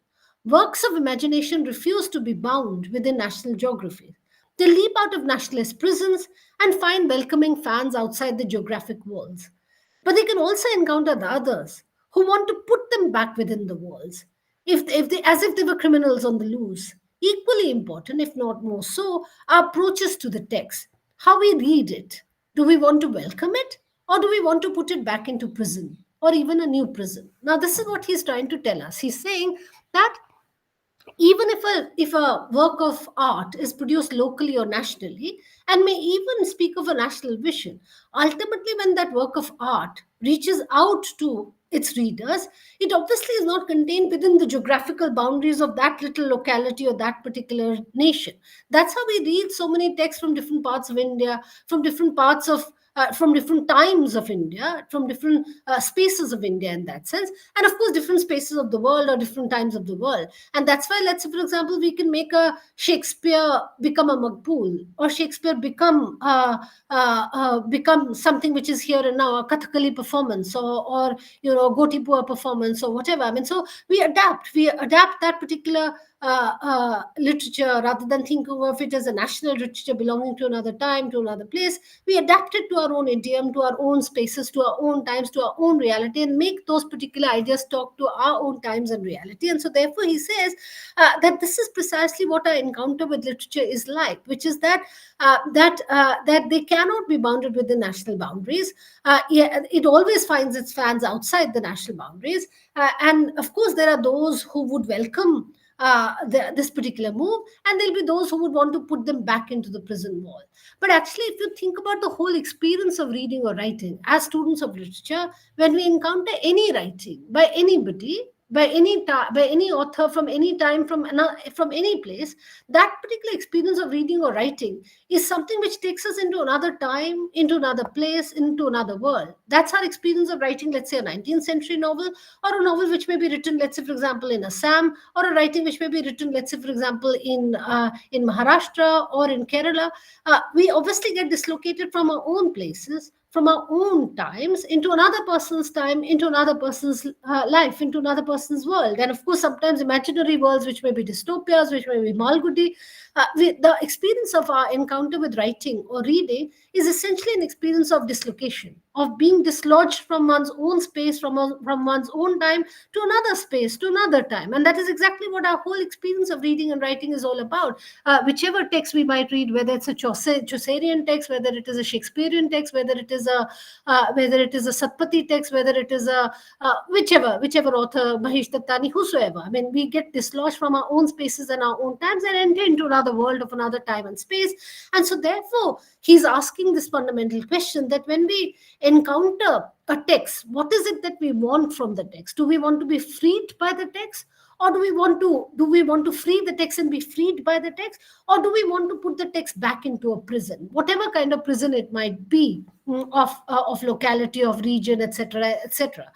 Works of imagination refuse to be bound within national geography. They leap out of nationalist prisons and find welcoming fans outside the geographic walls. But they can also encounter the others who want to put them back within the walls, as if they were criminals on the loose. Equally important, if not more so, are approaches to the text, how we read it. Do we want to welcome it, or do we want to put it back into prison, or even a new prison? Now, this is what he's trying to tell us. He's saying that even if a work of art is produced locally or nationally and may even speak of a national vision, ultimately when that work of art reaches out to its readers, it obviously is not contained within the geographical boundaries of that little locality or that particular nation. That's how we read so many texts from different parts of India, from different parts of from different times of India, from different spaces of India in that sense, and of course different spaces of the world or different times of the world. And that's why, let's say, for example, we can make a Shakespeare become a Maqbool, or Shakespeare become something which is here and now, a Kathakali performance, or Gotipua performance, or whatever. I mean, so we adapt that particular literature, rather than thinking of it as a national literature belonging to another time, to another place. We adapt it to our own idiom, to our own spaces, to our own times, to our own reality, and make those particular ideas talk to our own times and reality. And so, therefore, he says that this is precisely what our encounter with literature is like, which is that they cannot be bounded within national boundaries. Yeah, it always finds its fans outside the national boundaries, and of course, there are those who would welcome this particular move, and there'll be those who would want to put them back into the prison wall. But actually, if you think about the whole experience of reading or writing as students of literature, when we encounter any writing by anybody, by any author, from any time, from any place, that particular experience of reading or writing is something which takes us into another time, into another place, into another world. That's our experience of writing, let's say, a 19th century novel, or a novel which may be written, let's say, for example, in Assam, or a writing which may be written, let's say, for example, in Maharashtra or in Kerala. We obviously get dislocated from our own places, from our own times, into another person's time, into another person's life, into another person's world. And of course, sometimes imaginary worlds, which may be dystopias, which may be Malgudi. The experience of our encounter with writing or reading is essentially an experience of dislocation, of being dislodged from one's own space, from one's own time, to another space, to another time. And that is exactly what our whole experience of reading and writing is all about. Whichever text we might read, whether it's a Chaucerian text, whether it is a Shakespearean text, whether it is a Satpati text, whether it is a whichever author, Mahesh Dattani, whosoever. I mean, we get dislodged from our own spaces and our own times and enter into another world of another time and space. And so, therefore, he's asking this fundamental question, that when we encounter a text, what is it that we want from the text? Do we want to be freed by the text? Or do we want to free the text and be freed by the text, or do we want to put the text back into a prison, whatever kind of prison it might be, of locality, of region, etc., etc.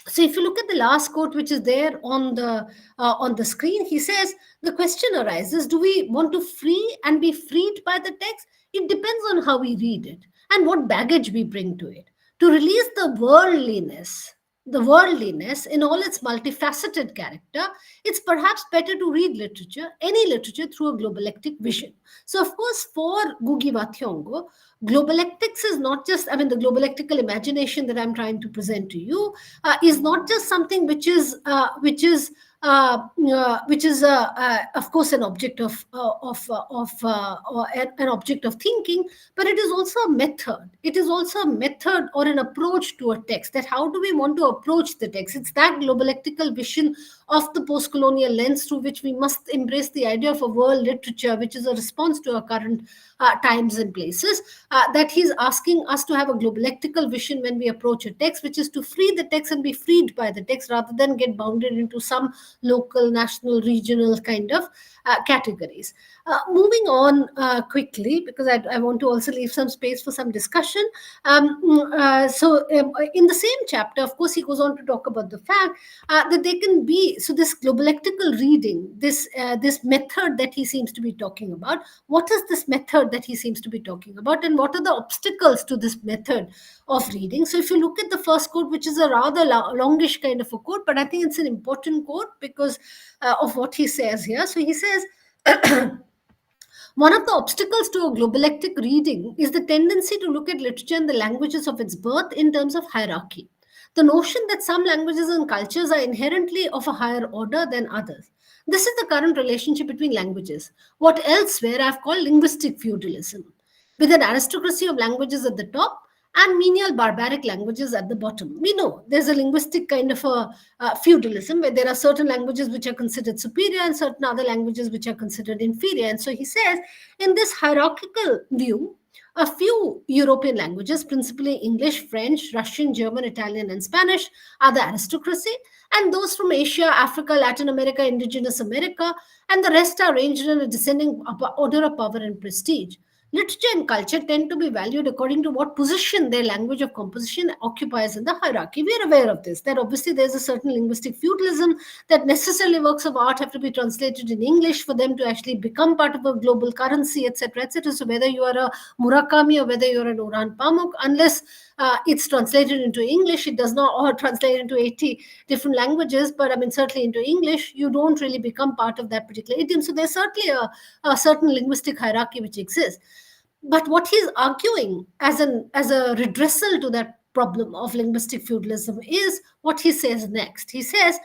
So if you look at the last quote, which is there on the screen, he says the question arises: do we want to free and be freed by the text? It depends on how we read it and what baggage we bring to it. To release the worldliness in all its multifaceted character, it's perhaps better to read any literature, through a globalectic vision. So, of course, for Ngugi wa Thiong'o, globalectics is not just, I mean, the globalectical imagination that I'm trying to present to you is not just something of course, an object an object of thinking, but it is also a method. It is also a method or an approach to a text. That how do we want to approach the text? It's that globalectical vision of the post-colonial lens through which we must embrace the idea of a world literature, which is a response to our current times and places. That he's asking us to have a globalectical vision when we approach a text, which is to free the text and be freed by the text, rather than get bounded into some local, national, regional kind of categories. Moving on quickly, because I want to also leave some space for some discussion. In the same chapter, of course, he goes on to talk about the fact that they can be, so this globalectical reading, this method that he seems to be talking about. What is this method that he seems to be talking about, and what are the obstacles to this method of reading? So if you look at the first quote, which is a rather longish kind of a quote, but I think it's an important quote because of what he says here. So he says, one of the obstacles to a globalectic reading is the tendency to look at literature and the languages of its birth in terms of hierarchy. The notion that some languages and cultures are inherently of a higher order than others. This is the current relationship between languages, what elsewhere I've called linguistic feudalism, with an aristocracy of languages at the top and menial barbaric languages at the bottom. We know there's a linguistic kind of a feudalism where there are certain languages which are considered superior and certain other languages which are considered inferior. And so he says, in this hierarchical view, a few European languages, principally English, French, Russian, German, Italian, and Spanish, are the aristocracy, and those from Asia, Africa, Latin America, Indigenous America, and the rest are arranged in a descending order of power and prestige. Literature and culture tend to be valued according to what position their language of composition occupies in the hierarchy. We are aware of this, that obviously there's a certain linguistic feudalism, that necessarily works of art have to be translated in English for them to actually become part of a global currency, etc., etc. So whether you are a Murakami or whether you're an Orhan Pamuk, unless it's translated into English, it does not, or translated into 80 different languages, but I mean, certainly into English, you don't really become part of that particular idiom. So there's certainly a certain linguistic hierarchy which exists. But what he's arguing as a redressal to that problem of linguistic feudalism is what he says next. He says,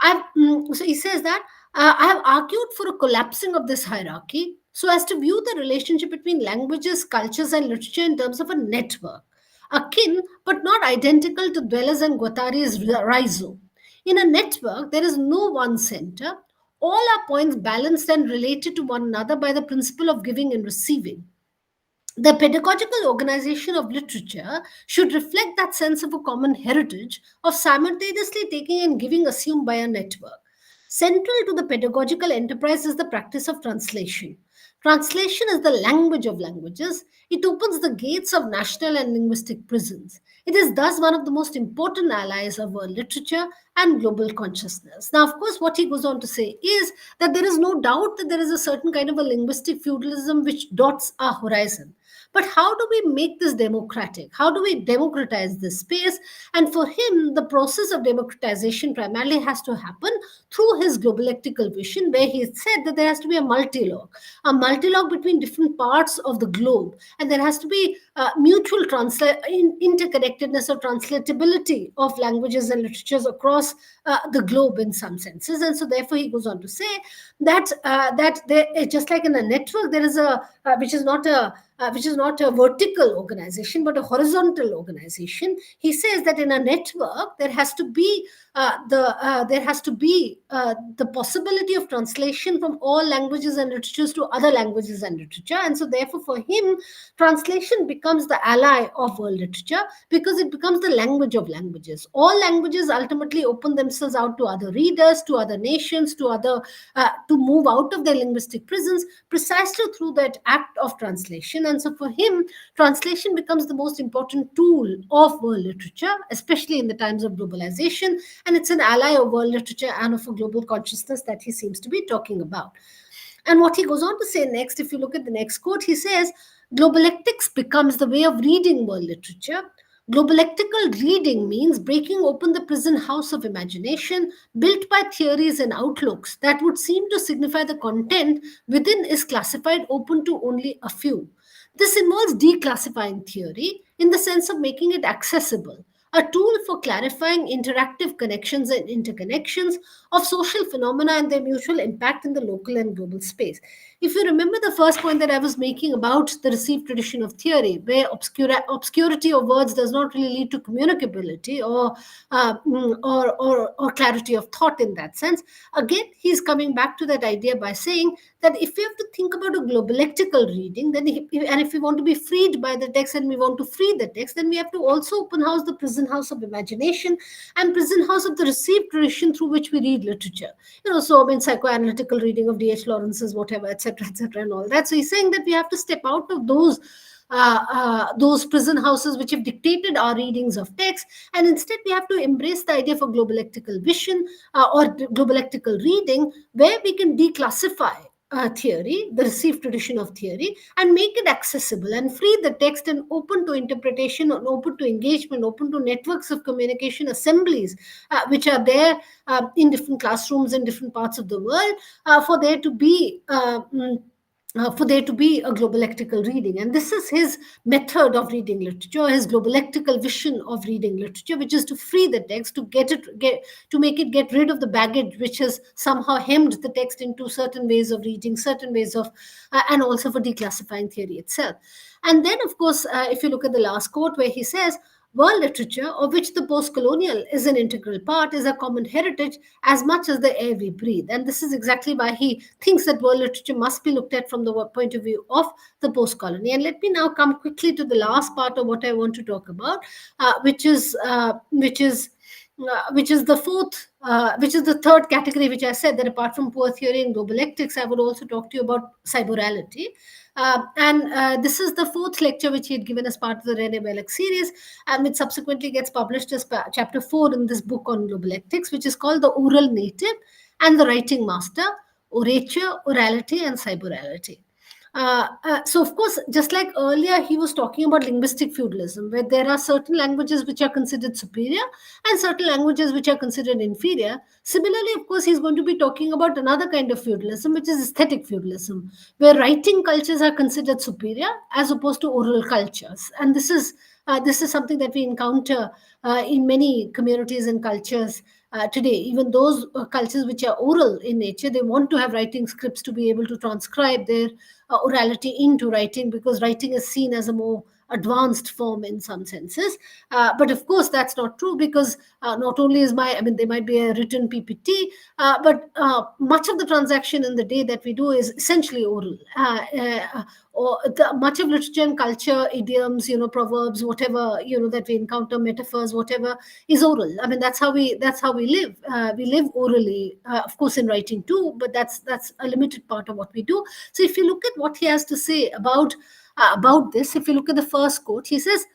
so he says that I have argued for a collapsing of this hierarchy so as to view the relationship between languages, cultures, and literature in terms of a network, akin but not identical to Dwellers and Guattari's rhizo. In a network, there is no one center. All are points balanced and related to one another by the principle of giving and receiving. The pedagogical organization of literature should reflect that sense of a common heritage of simultaneously taking and giving assumed by a network. Central to the pedagogical enterprise is the practice of translation. Translation is the language of languages. It opens the gates of national and linguistic prisons. It is thus one of the most important allies of world literature and global consciousness. Now, of course, what he goes on to say is that there is no doubt that there is a certain kind of a linguistic feudalism which dots our horizon. But how do we make this democratic? How do we democratize this space? And for him, the process of democratization primarily has to happen through his globalectical vision, where he said that there has to be a multilogue between different parts of the globe, and there has to be mutual interconnectedness or translatability of languages and literatures across the globe in some senses. And so, therefore, he goes on to say that just like in a network, there is a which is not a vertical organization but a horizontal organization. He says that in a network there has to be the possibility of translation from all languages and literatures to other languages and literature. And so therefore for him, translation becomes the ally of world literature because it becomes the language of languages. All languages ultimately open themselves out to other readers, to other nations, to move out of their linguistic prisons precisely through that act of translation. And so for him, translation becomes the most important tool of world literature, especially in the times of globalization, and it's an ally of world literature and of a global consciousness that he seems to be talking about. And what he goes on to say next, if you look at the next quote, he says, globalectics becomes the way of reading world literature. Globalectical reading means breaking open the prison house of imagination built by theories and outlooks that would seem to signify the content within is classified open to only a few. This involves declassifying theory in the sense of making it accessible, a tool for clarifying interactive connections and interconnections of social phenomena and their mutual impact in the local and global space. If you remember the first point that I was making about the received tradition of theory, where obscurity of words does not really lead to communicability or clarity of thought in that sense, again, he's coming back to that idea by saying that if we have to think about a globalectical reading, then and if we want to be freed by the text and we want to free the text, then we have to also open house the prison prison house of imagination and prison house of the received tradition through which we read literature. So I mean, psychoanalytical reading of D.H. Lawrence's whatever, etc., and all that. So he's saying that we have to step out of those prison houses which have dictated our readings of text, and instead we have to embrace the idea for globalectical vision or globalectical reading, where we can declassify theory, the received tradition of theory, and make it accessible and free the text and open to interpretation and open to engagement, open to networks of communication assemblies, which are there in different classrooms in different parts of the world, for there to be a globalectical reading. And this is his method of reading literature, his globalectical vision of reading literature, which is to free the text, to make it get rid of the baggage which has somehow hemmed the text into certain ways of reading, certain ways of, and also for declassifying theory itself. And then, of course, if you look at the last quote where he says, world literature, of which the post-colonial is an integral part, is a common heritage as much as the air we breathe. And this is exactly why he thinks that world literature must be looked at from the point of view of the post-colony. And let me now come quickly to the last part of what I want to talk about, which is the third category, which I said that apart from poor theory and globalectics, I would also talk to you about cyberality. And this is the fourth lecture which he had given as part of the René Belloc series, and which subsequently gets published as chapter 4 in this book on globalectics, which is called The Oral Native and the Writing Master, Orature, Orality, and Cyberality. So, of course, just like earlier, he was talking about linguistic feudalism, where there are certain languages which are considered superior and certain languages which are considered inferior. Similarly, of course, he's going to be talking about another kind of feudalism, which is aesthetic feudalism, where writing cultures are considered superior as opposed to oral cultures. And this is something that we encounter in many communities and cultures today. Even those cultures which are oral in nature, they want to have writing scripts to be able to transcribe their orality into writing, because writing is seen as a more advanced form in some senses. But of course, that's not true, because not only there might be a written PPT, but much of the transaction in the day that we do is essentially oral. Much of literature and culture, idioms, proverbs, whatever, that we encounter, metaphors, whatever, is oral. I mean, that's how we live. We live orally, of course, in writing too, but that's a limited part of what we do. So if you look at what he has to say about this, if you look at the first quote, he says,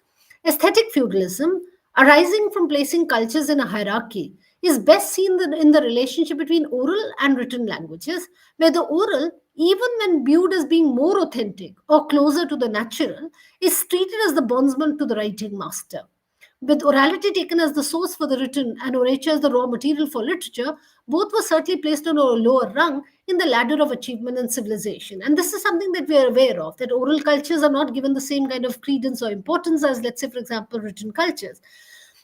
aesthetic feudalism, arising from placing cultures in a hierarchy, is best seen in the relationship between oral and written languages, where the oral, even when viewed as being more authentic or closer to the natural, is treated as the bondsman to the writing master. With orality taken as the source for the written and orature as the raw material for literature, both were certainly placed on a lower rung in the ladder of achievement and civilization. And this is something that we are aware of, that oral cultures are not given the same kind of credence or importance as, let's say, for example, written cultures.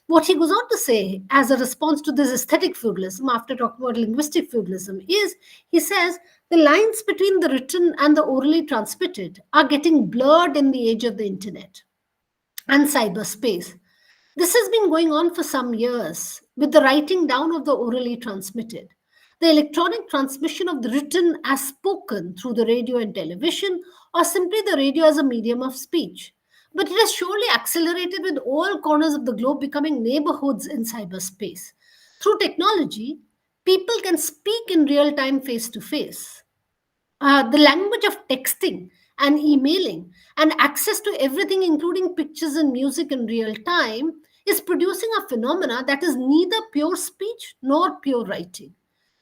What he goes on to say as a response to this aesthetic feudalism, after talking about linguistic feudalism, is he says the lines between the written and the orally transmitted are getting blurred in the age of the internet and cyberspace. This has been going on for some years with the writing down of the orally transmitted, the electronic transmission of the written as spoken through the radio and television, or simply the radio as a medium of speech. But it has surely accelerated, with all corners of the globe becoming neighborhoods in cyberspace. Through technology, people can speak in real time, face to face. The language of texting and emailing and access to everything, including pictures and music in real time, is producing a phenomena that is neither pure speech nor pure writing.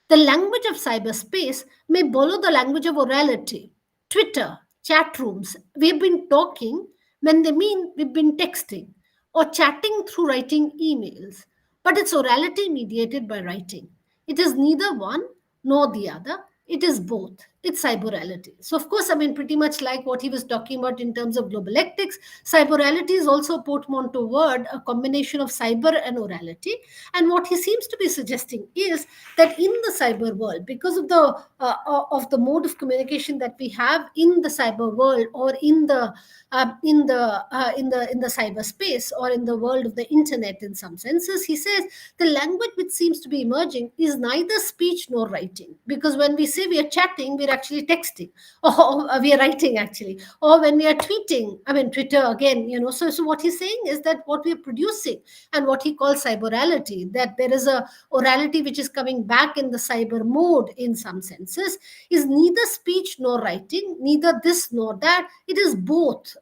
The language of cyberspace may borrow the language of orality. Twitter, chat rooms, we've been talking when they mean we've been texting, or chatting through writing emails. But it's orality mediated by writing. It is neither one nor the other. It is both. It's cyberality. So, of course, I mean, pretty much like what he was talking about in terms of globalectics, cyberality is also a portmanteau word, a combination of cyber and orality. And what he seems to be suggesting is that in the cyber world, because of the mode of communication that we have in the cyber world, or in the cyberspace, or in the world of the internet, in some senses, he says the language which seems to be emerging is neither speech nor writing. Because when we say we are chatting, we're we're actually texting, or we are writing actually, or when we are tweeting. I mean, Twitter again, So what he's saying is that what we're producing, and what he calls cyberality, that there is a orality which is coming back in the cyber mode in some senses, is neither speech nor writing, neither this nor that. It is both.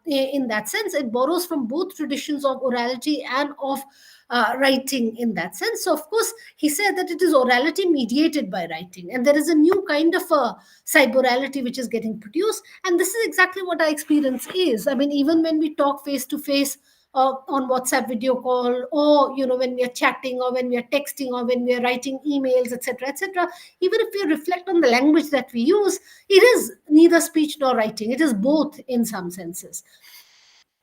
In that sense, it borrows from both traditions of orality and of writing in that sense. So, of course, he said that it is orality mediated by writing, and there is a new kind of a cyberality which is getting produced. And this is exactly what our experience is. I mean, even when we talk face to face, on WhatsApp video call, or when we are chatting, or when we are texting, or when we are writing emails, etc., etc. Even if we reflect on the language that we use, it is neither speech nor writing. It is both in some senses.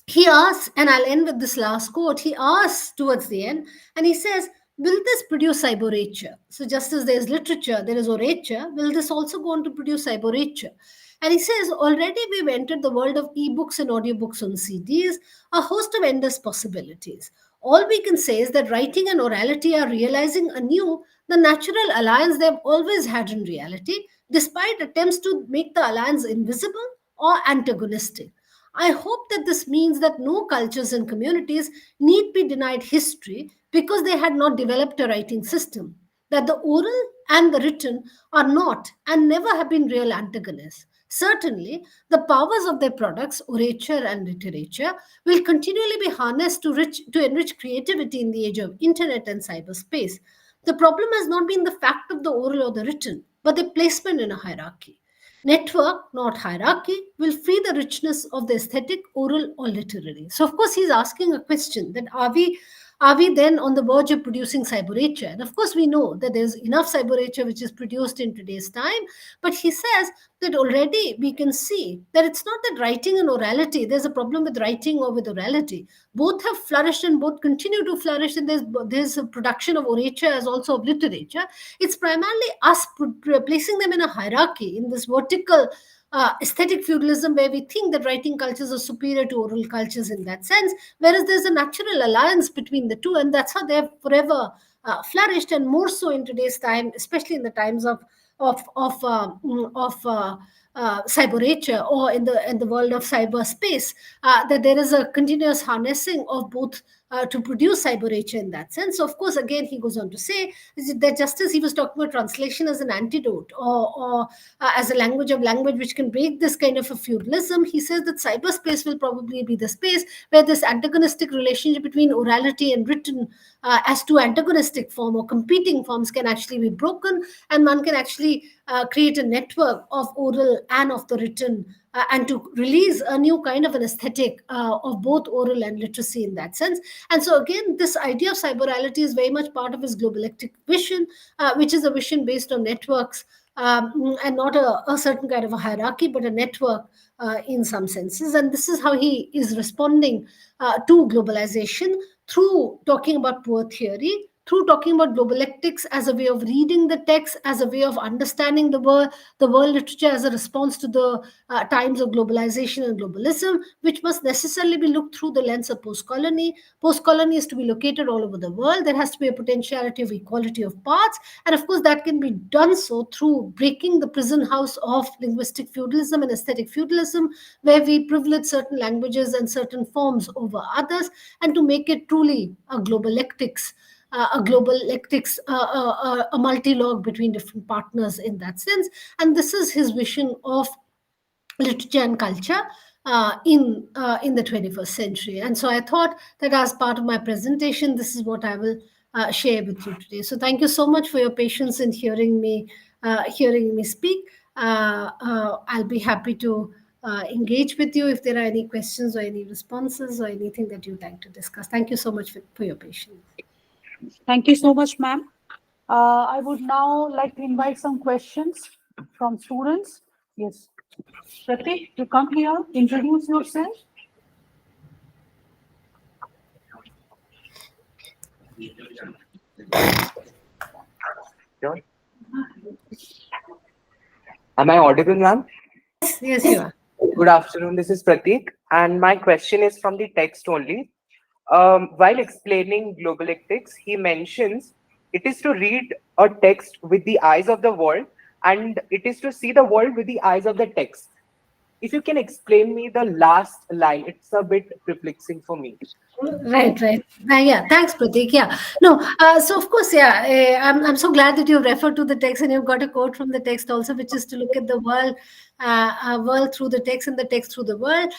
He asks, and I'll end with this last quote. He asks towards the end, and he says, will this produce cyborature? So just as there is literature, there is orature, will this also go on to produce cyborature? And he says, already we've entered the world of ebooks and audiobooks on CDs, a host of endless possibilities. All we can say is that writing and orality are realizing anew the natural alliance they've always had in reality, despite attempts to make the alliance invisible or antagonistic. I hope that this means that no cultures and communities need be denied history because they had not developed a writing system, that the oral and the written are not and never have been real antagonists. Certainly, the powers of their products, orature and literature, will continually be harnessed to enrich creativity in the age of internet and cyberspace. The problem has not been the fact of the oral or the written, but their placement in a hierarchy. Network, not hierarchy, will free the richness of the aesthetic, oral, or literary. So, of course, he's asking a question, that are we then on the verge of producing cybernature? And of course, we know that there's enough cybernature which is produced in today's time. But he says that already we can see that it's not that writing and orality, there's a problem with writing or with orality. Both have flourished and both continue to flourish, and there's a production of orature as also of literature. It's primarily us placing them in a hierarchy, in this vertical aesthetic feudalism, where we think that writing cultures are superior to oral cultures in that sense, whereas there's a natural alliance between the two, and that's how they've forever flourished, and more so in today's time, especially in the times of cybernature, or in the world of cyberspace, that there is a continuous harnessing of both to produce cybernature in that sense. So, of course, again, he goes on to say that just as he was talking about translation as an antidote, or as a language which can break this kind of a feudalism, he says that cyberspace will probably be the space where this antagonistic relationship between orality and written, as two antagonistic form or competing forms, can actually be broken, and one can actually create a network of oral and of the written, and to release a new kind of an aesthetic of both oral and literacy in that sense. And so, again, this idea of cyberality is very much part of his globalectic vision, which is a vision based on networks, and not a certain kind of a hierarchy, but a network in some senses. And this is how he is responding to globalization, through talking about poor theory, through talking about globalectics as a way of reading the text, as a way of understanding the world literature as a response to the times of globalization and globalism, which must necessarily be looked through the lens of post-colony. Post-colony is to be located all over the world. There has to be a potentiality of equality of parts. And of course, that can be done so through breaking the prison house of linguistic feudalism and aesthetic feudalism, where we privilege certain languages and certain forms over others, and to make it truly a multi-log between different partners in that sense. And this is his vision of literature and culture in the 21st century. And so I thought that as part of my presentation, this is what I will share with you today. So thank you so much for your patience in hearing me speak. I'll be happy to engage with you if there are any questions or any responses or anything that you'd like to discuss. Thank you so much for your patience. Thank you so much, ma'am. I would now like to invite some questions from students. Yes. Pratik, you come here, introduce yourself. Am I audible, ma'am? Yes, you are. Good afternoon. This is Pratik, and my question is from the text only. While explaining globalectics, he mentions it is to read a text with the eyes of the world and it is to see the world with the eyes of the text. If you can explain me the last line, it's a bit perplexing for me. Right, right. Yeah, thanks, Pratik. Yeah, no. So of course, yeah, I'm so glad that you referred to the text and you've got a quote from the text also, which is to look at the world through the text and the text through the world.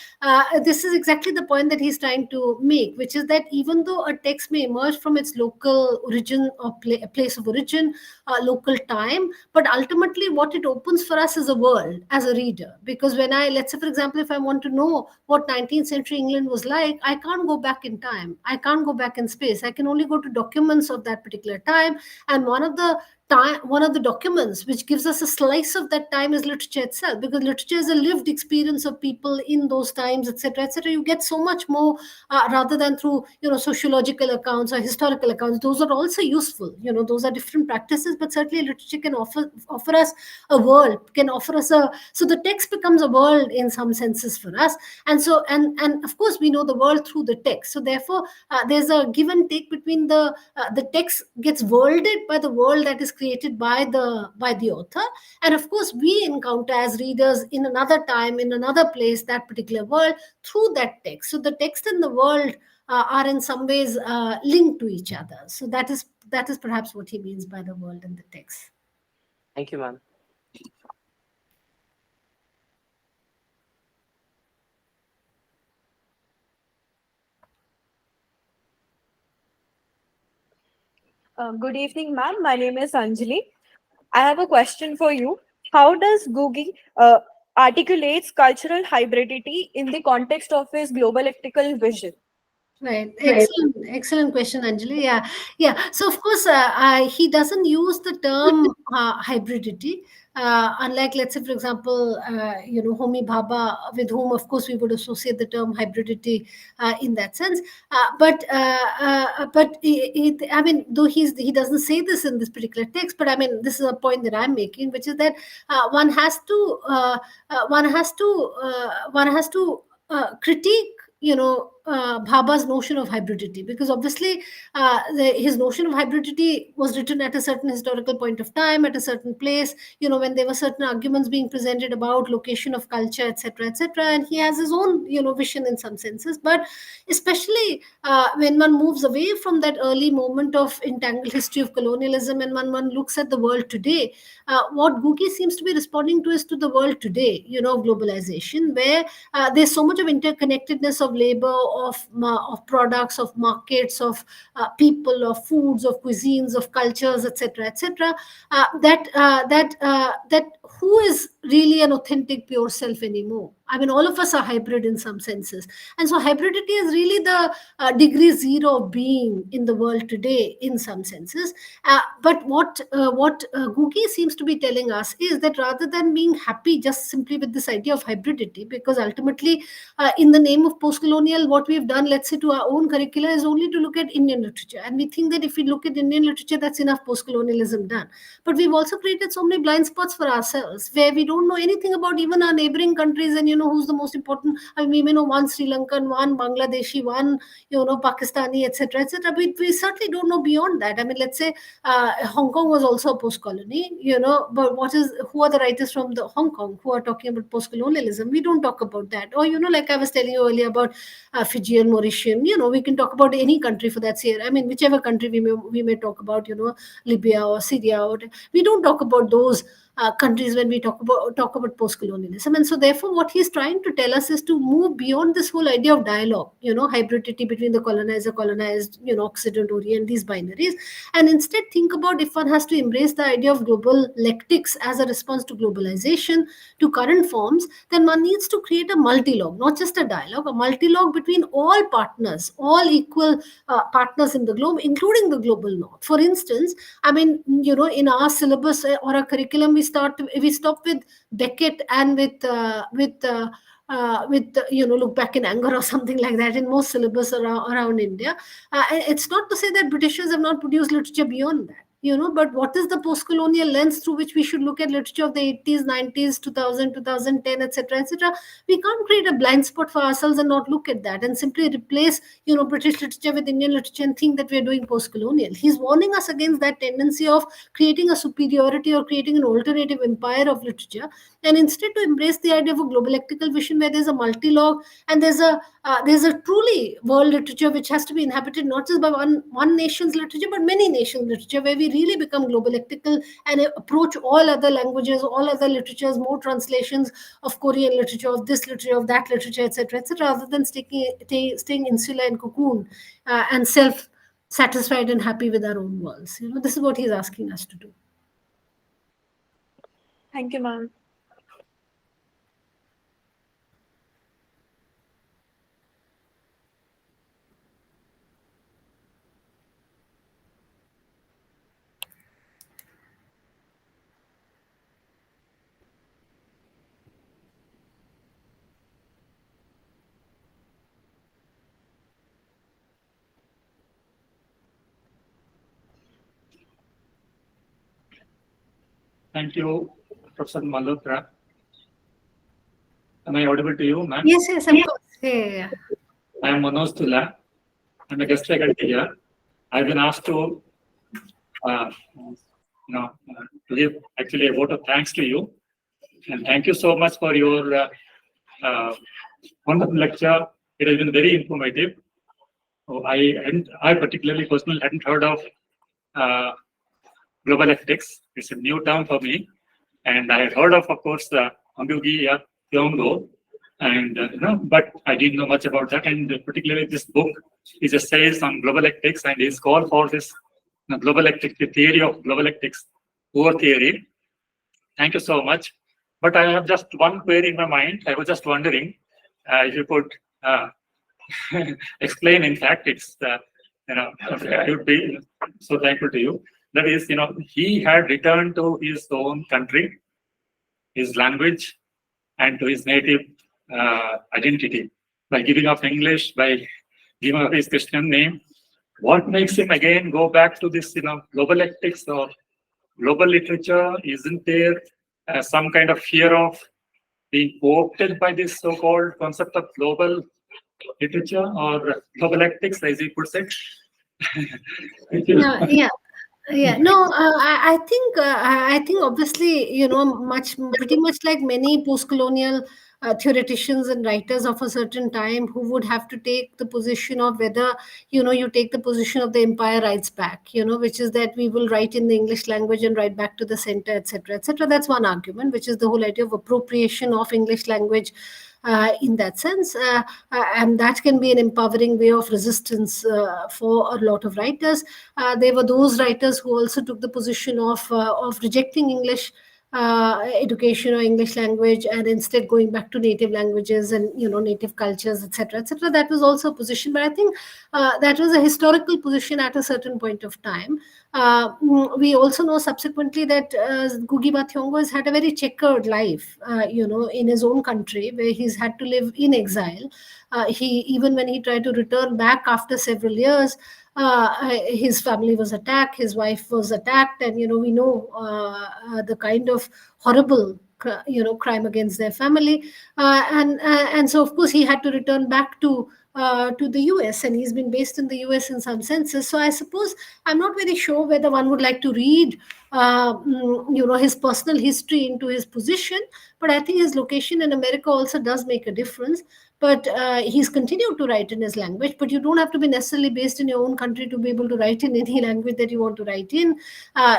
This is exactly the point that he's trying to make, which is that even though a text may emerge from its local origin or place of origin, local time, but ultimately what it opens for us is a world as a reader. Because when let's say, for example, if I want to know what 19th century England was like, I can't go back in time. I can't go back in space. I can only go to documents of that particular time. And one of the documents which gives us a slice of that time is literature itself, because literature is a lived experience of people in those times, etc., etc. You get so much more rather than through sociological accounts or historical accounts. Those are also useful. Those are different practices, but certainly literature can offer us a world, can offer us a so the text becomes a world in some senses for us. And so and of course we know the world through the text. So therefore there's a give and take between the text gets worlded by the world that is created by the author, and of course we encounter as readers in another time, in another place, that particular world through that text. So the text and the world are in some ways linked to each other. So that is perhaps what he means by the world and the text. Thank you, ma'am. Good evening, ma'am. My name is Anjali. I have a question for you. How does Ngugi articulates cultural hybridity in the context of his globalectical vision? Right. Excellent question, Anjali. Yeah. Yeah. So, of course, he doesn't use the term hybridity. Unlike, let's say, for example, Homi Bhabha, with whom, of course, we would associate the term hybridity in that sense. I mean, though he doesn't say this in this particular text, but I mean, this is a point that I'm making, which is that one has to critique Bhabha's notion of hybridity, because obviously his notion of hybridity was written at a certain historical point of time, at a certain place, when there were certain arguments being presented about location of culture, etc., etc., and he has his own vision in some senses. But especially when one moves away from that early moment of entangled history of colonialism, and when one looks at the world today, what Ngugi seems to be responding to is to the world today, of globalization, where there's so much of interconnectedness of labor, of products, of markets, of people, of foods, of cuisines, of cultures, etc., etc. That who is really an authentic pure self anymore? I mean, all of us are hybrid in some senses, and so hybridity is really the degree zero of being in the world today, in some senses. But what Ngugi seems to be telling us is that rather than being happy just simply with this idea of hybridity, because ultimately, in the name of post-colonial, what we've done, let's say, to our own curricula is only to look at Indian literature, and we think that if we look at Indian literature, that's enough post-colonialism done. But we've also created so many blind spots for ourselves, where we don't know anything about even our neighboring countries, and who's the most important. I mean, we may know one Sri Lankan, one Bangladeshi, one Pakistani, etc., etc. We certainly don't know beyond that. I mean, let's say Hong Kong was also a post-colony, but who are the writers from the Hong Kong who are talking about post-colonialism? We don't talk about that. Or like I was telling you earlier about Fijian, Mauritian. We can talk about any country for that year. I mean, whichever country we may talk about, Libya or Syria, or we don't talk about those countries when we talk about post-colonialism. And so therefore what he's trying to tell us is to move beyond this whole idea of dialogue, hybridity between the colonizer, colonized, Occident, Orient, these binaries, and instead think about, if one has to embrace the idea of global lectics as a response to globalization, to current forms, then one needs to create a multilogue, not just a dialogue, a multilogue between all partners, all equal partners in the globe, including the global north. For instance, I mean, in our syllabus or our curriculum, we stop with Beckett and with look back in anger or something like that in most syllabus around India. It's not to say that Britishers have not produced literature beyond that. but what is the post-colonial lens through which we should look at literature of the 80s, 90s, 2000, 2010, etc., etc.? We can't create a blind spot for ourselves and not look at that and simply replace, British literature with Indian literature and think that we're doing post-colonial. He's warning us against that tendency of creating a superiority or creating an alternative empire of literature, and instead to embrace the idea of a globalectical vision where there's a multi-log and there's a truly world literature which has to be inhabited not just by one nation's literature but many nations' literature, where we really become globalectical and approach all other languages, all other literatures, more translations of Korean literature, of this literature, of that literature, etc., etc., rather than staying insular and cocoon and self-satisfied and happy with our own worlds. This is what he's asking us to do. Thank you, ma'am. Thank you, Professor Malhotra. Am I audible to you, ma'am? Yes, of course. Yeah. I am Manoj Tula. I'm a guest faculty here. I've been asked to, to give actually a vote of thanks to you. And thank you so much for your wonderful lecture. It has been very informative. I particularly personally hadn't heard of Globalectics. It's a new term for me. And I had heard of course, Ngugi, Thiong, and but I didn't know much about that. And particularly this book is a says on globalectics and is called for this globalectics, the theory of globalectics, core theory. Thank you so much. But I have just one query in my mind. I was just wondering if you could explain. In fact, it's I would be so thankful to you. That is, he had returned to his own country, his language, and to his native identity by giving up English, by giving up his Christian name. What makes him again go back to this, globalectics or global literature? Isn't there some kind of fear of being co-opted by this so-called concept of global literature or globalectics, as he puts it? No, I think obviously, pretty much like many post-colonial theoreticians and writers of a certain time who would have to take the position of whether, you take the position of the empire writes back, which is that we will write in the English language and write back to the center, etc., etc. That's one argument, which is the whole idea of appropriation of English language in that sense. And that can be an empowering way of resistance for a lot of writers. There were those writers who also took the position of rejecting English education or English language and instead going back to native languages and native cultures, etc., etc. That was also a position, but I think that was a historical position at a certain point of time. We also know subsequently that Ngugi wa Thiong'o has had a very checkered life, in his own country, where he's had to live in exile. Even when he tried to return back after several years, his family was attacked, his wife was attacked, and we know the kind of horrible crime against their family, and so of course he had to return back to the US, and he's been based in the US in some senses. So I suppose I'm not very sure whether one would like to read his personal history into his position, but I think his location in America also does make a difference. But he's continued to write in his language, but you don't have to be necessarily based in your own country to be able to write in any language that you want to write in.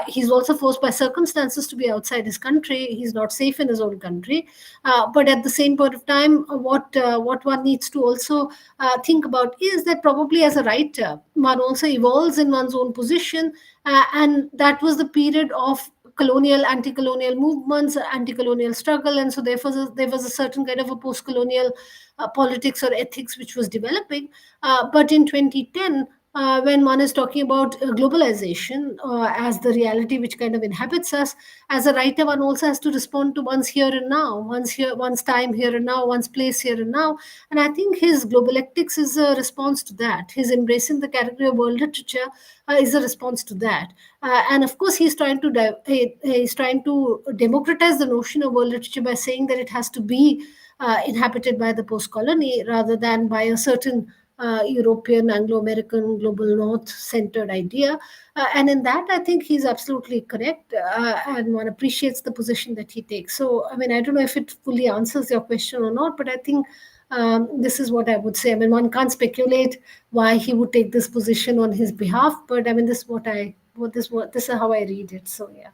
He's also forced by circumstances to be outside his country. He's not safe in his own country. But at the same point of time, what one needs to also think about is that probably as a writer, one also evolves in one's own position. And that was the period of anti-colonial movements, anti-colonial struggle, and so therefore there was a certain kind of a post-colonial politics or ethics which was developing. But in 2010, when one is talking about globalization as the reality which kind of inhabits us, as a writer, one also has to respond to one's here and now, one's time here and now, one's place here and now. And I think his Globalectics is a response to that. His embracing the category of world literature is a response to that. And of course, he's trying to democratize the notion of world literature by saying that it has to be inhabited by the post colony rather than by a certain European, Anglo-American, global North centered idea. And in that, I think he's absolutely correct. And one appreciates the position that he takes. So, I mean, I don't know if it fully answers your question or not, but I think this is what I would say. I mean, one can't speculate why he would take this position on his behalf, but I mean, this is how I read it. So, yeah.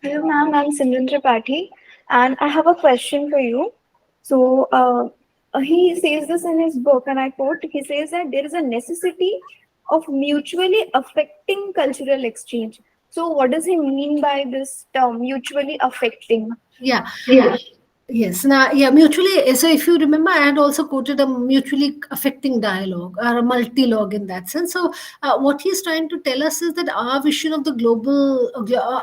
Hello, ma'am. I'm Simran Tripathi, and I have a question for you. So, he says this in his book, and I quote: he says that there is a necessity of mutually affecting cultural exchange. So, what does he mean by this term, mutually affecting? Yeah. Yes. Now, yeah, mutually. So, if you remember, I had also quoted a mutually affecting dialogue or a multilogue in that sense. So, what he's trying to tell us is that our vision of the global,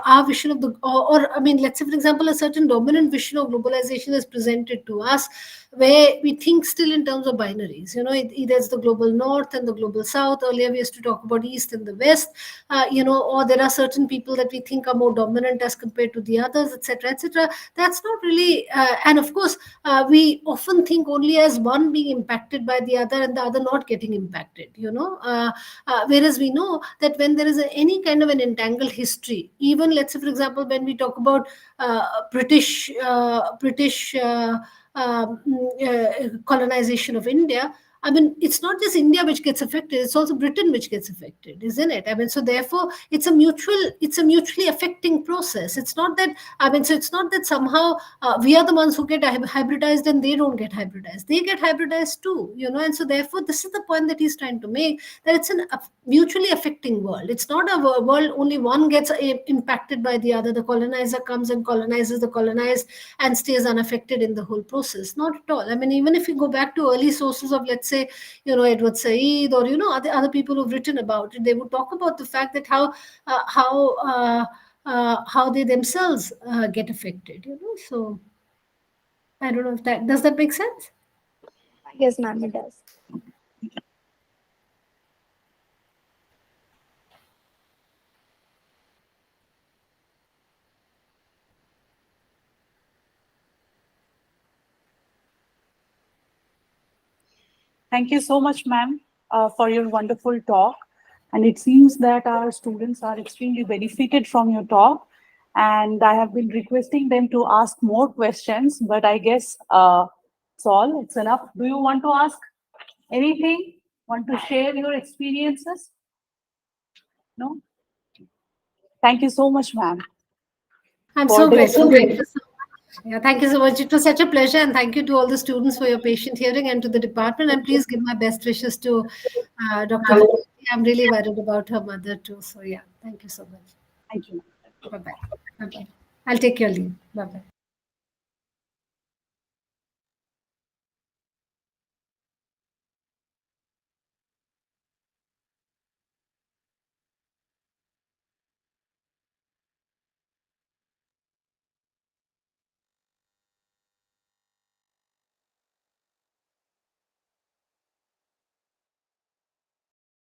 our vision of the, or I mean, let's say, for example, a certain dominant vision of globalization is presented to us, where we think still in terms of binaries. You know, there's the global north and the global south. Earlier, we used to talk about east and the west. Or there are certain people that we think are more dominant as compared to the others, etc., etc. That's not really, and of course, we often think only as one being impacted by the other and the other not getting impacted. Whereas we know that when there is any kind of an entangled history, even let's say, for example, when we talk about British colonization of India. I mean, it's not just India which gets affected; it's also Britain which gets affected, isn't it? I mean, so therefore, it's a mutually affecting process. It's not that so it's not that somehow we are the ones who get hybridized and they don't get hybridized. They get hybridized too, and so therefore, this is the point that he's trying to make, that it's a mutually affecting world. It's not a world only one gets impacted by the other. The colonizer comes and colonizes the colonized and stays unaffected in the whole process. Not at all. I mean, even if you go back to early sources of, let's say, Edward Said or other people who've written about it, they would talk about the fact that how they themselves get affected. So I don't know if that make sense. Yes, ma'am, it does. Thank you so much, ma'am, for your wonderful talk. And it seems that our students are extremely benefited from your talk. And I have been requesting them to ask more questions, but I guess it's enough. Do you want to ask anything? Want to share your experiences? No? Thank you so much, ma'am. I'm for so this. grateful. Thank you so much. Yeah, thank you so much. It was such a pleasure, and thank you to all the students for your patient hearing and to the department. And please give my best wishes to Dr. Ngugi. I'm really worried about her mother too. So yeah, thank you so much. Thank you. Bye bye. Bye bye. I'll take your leave. Bye bye.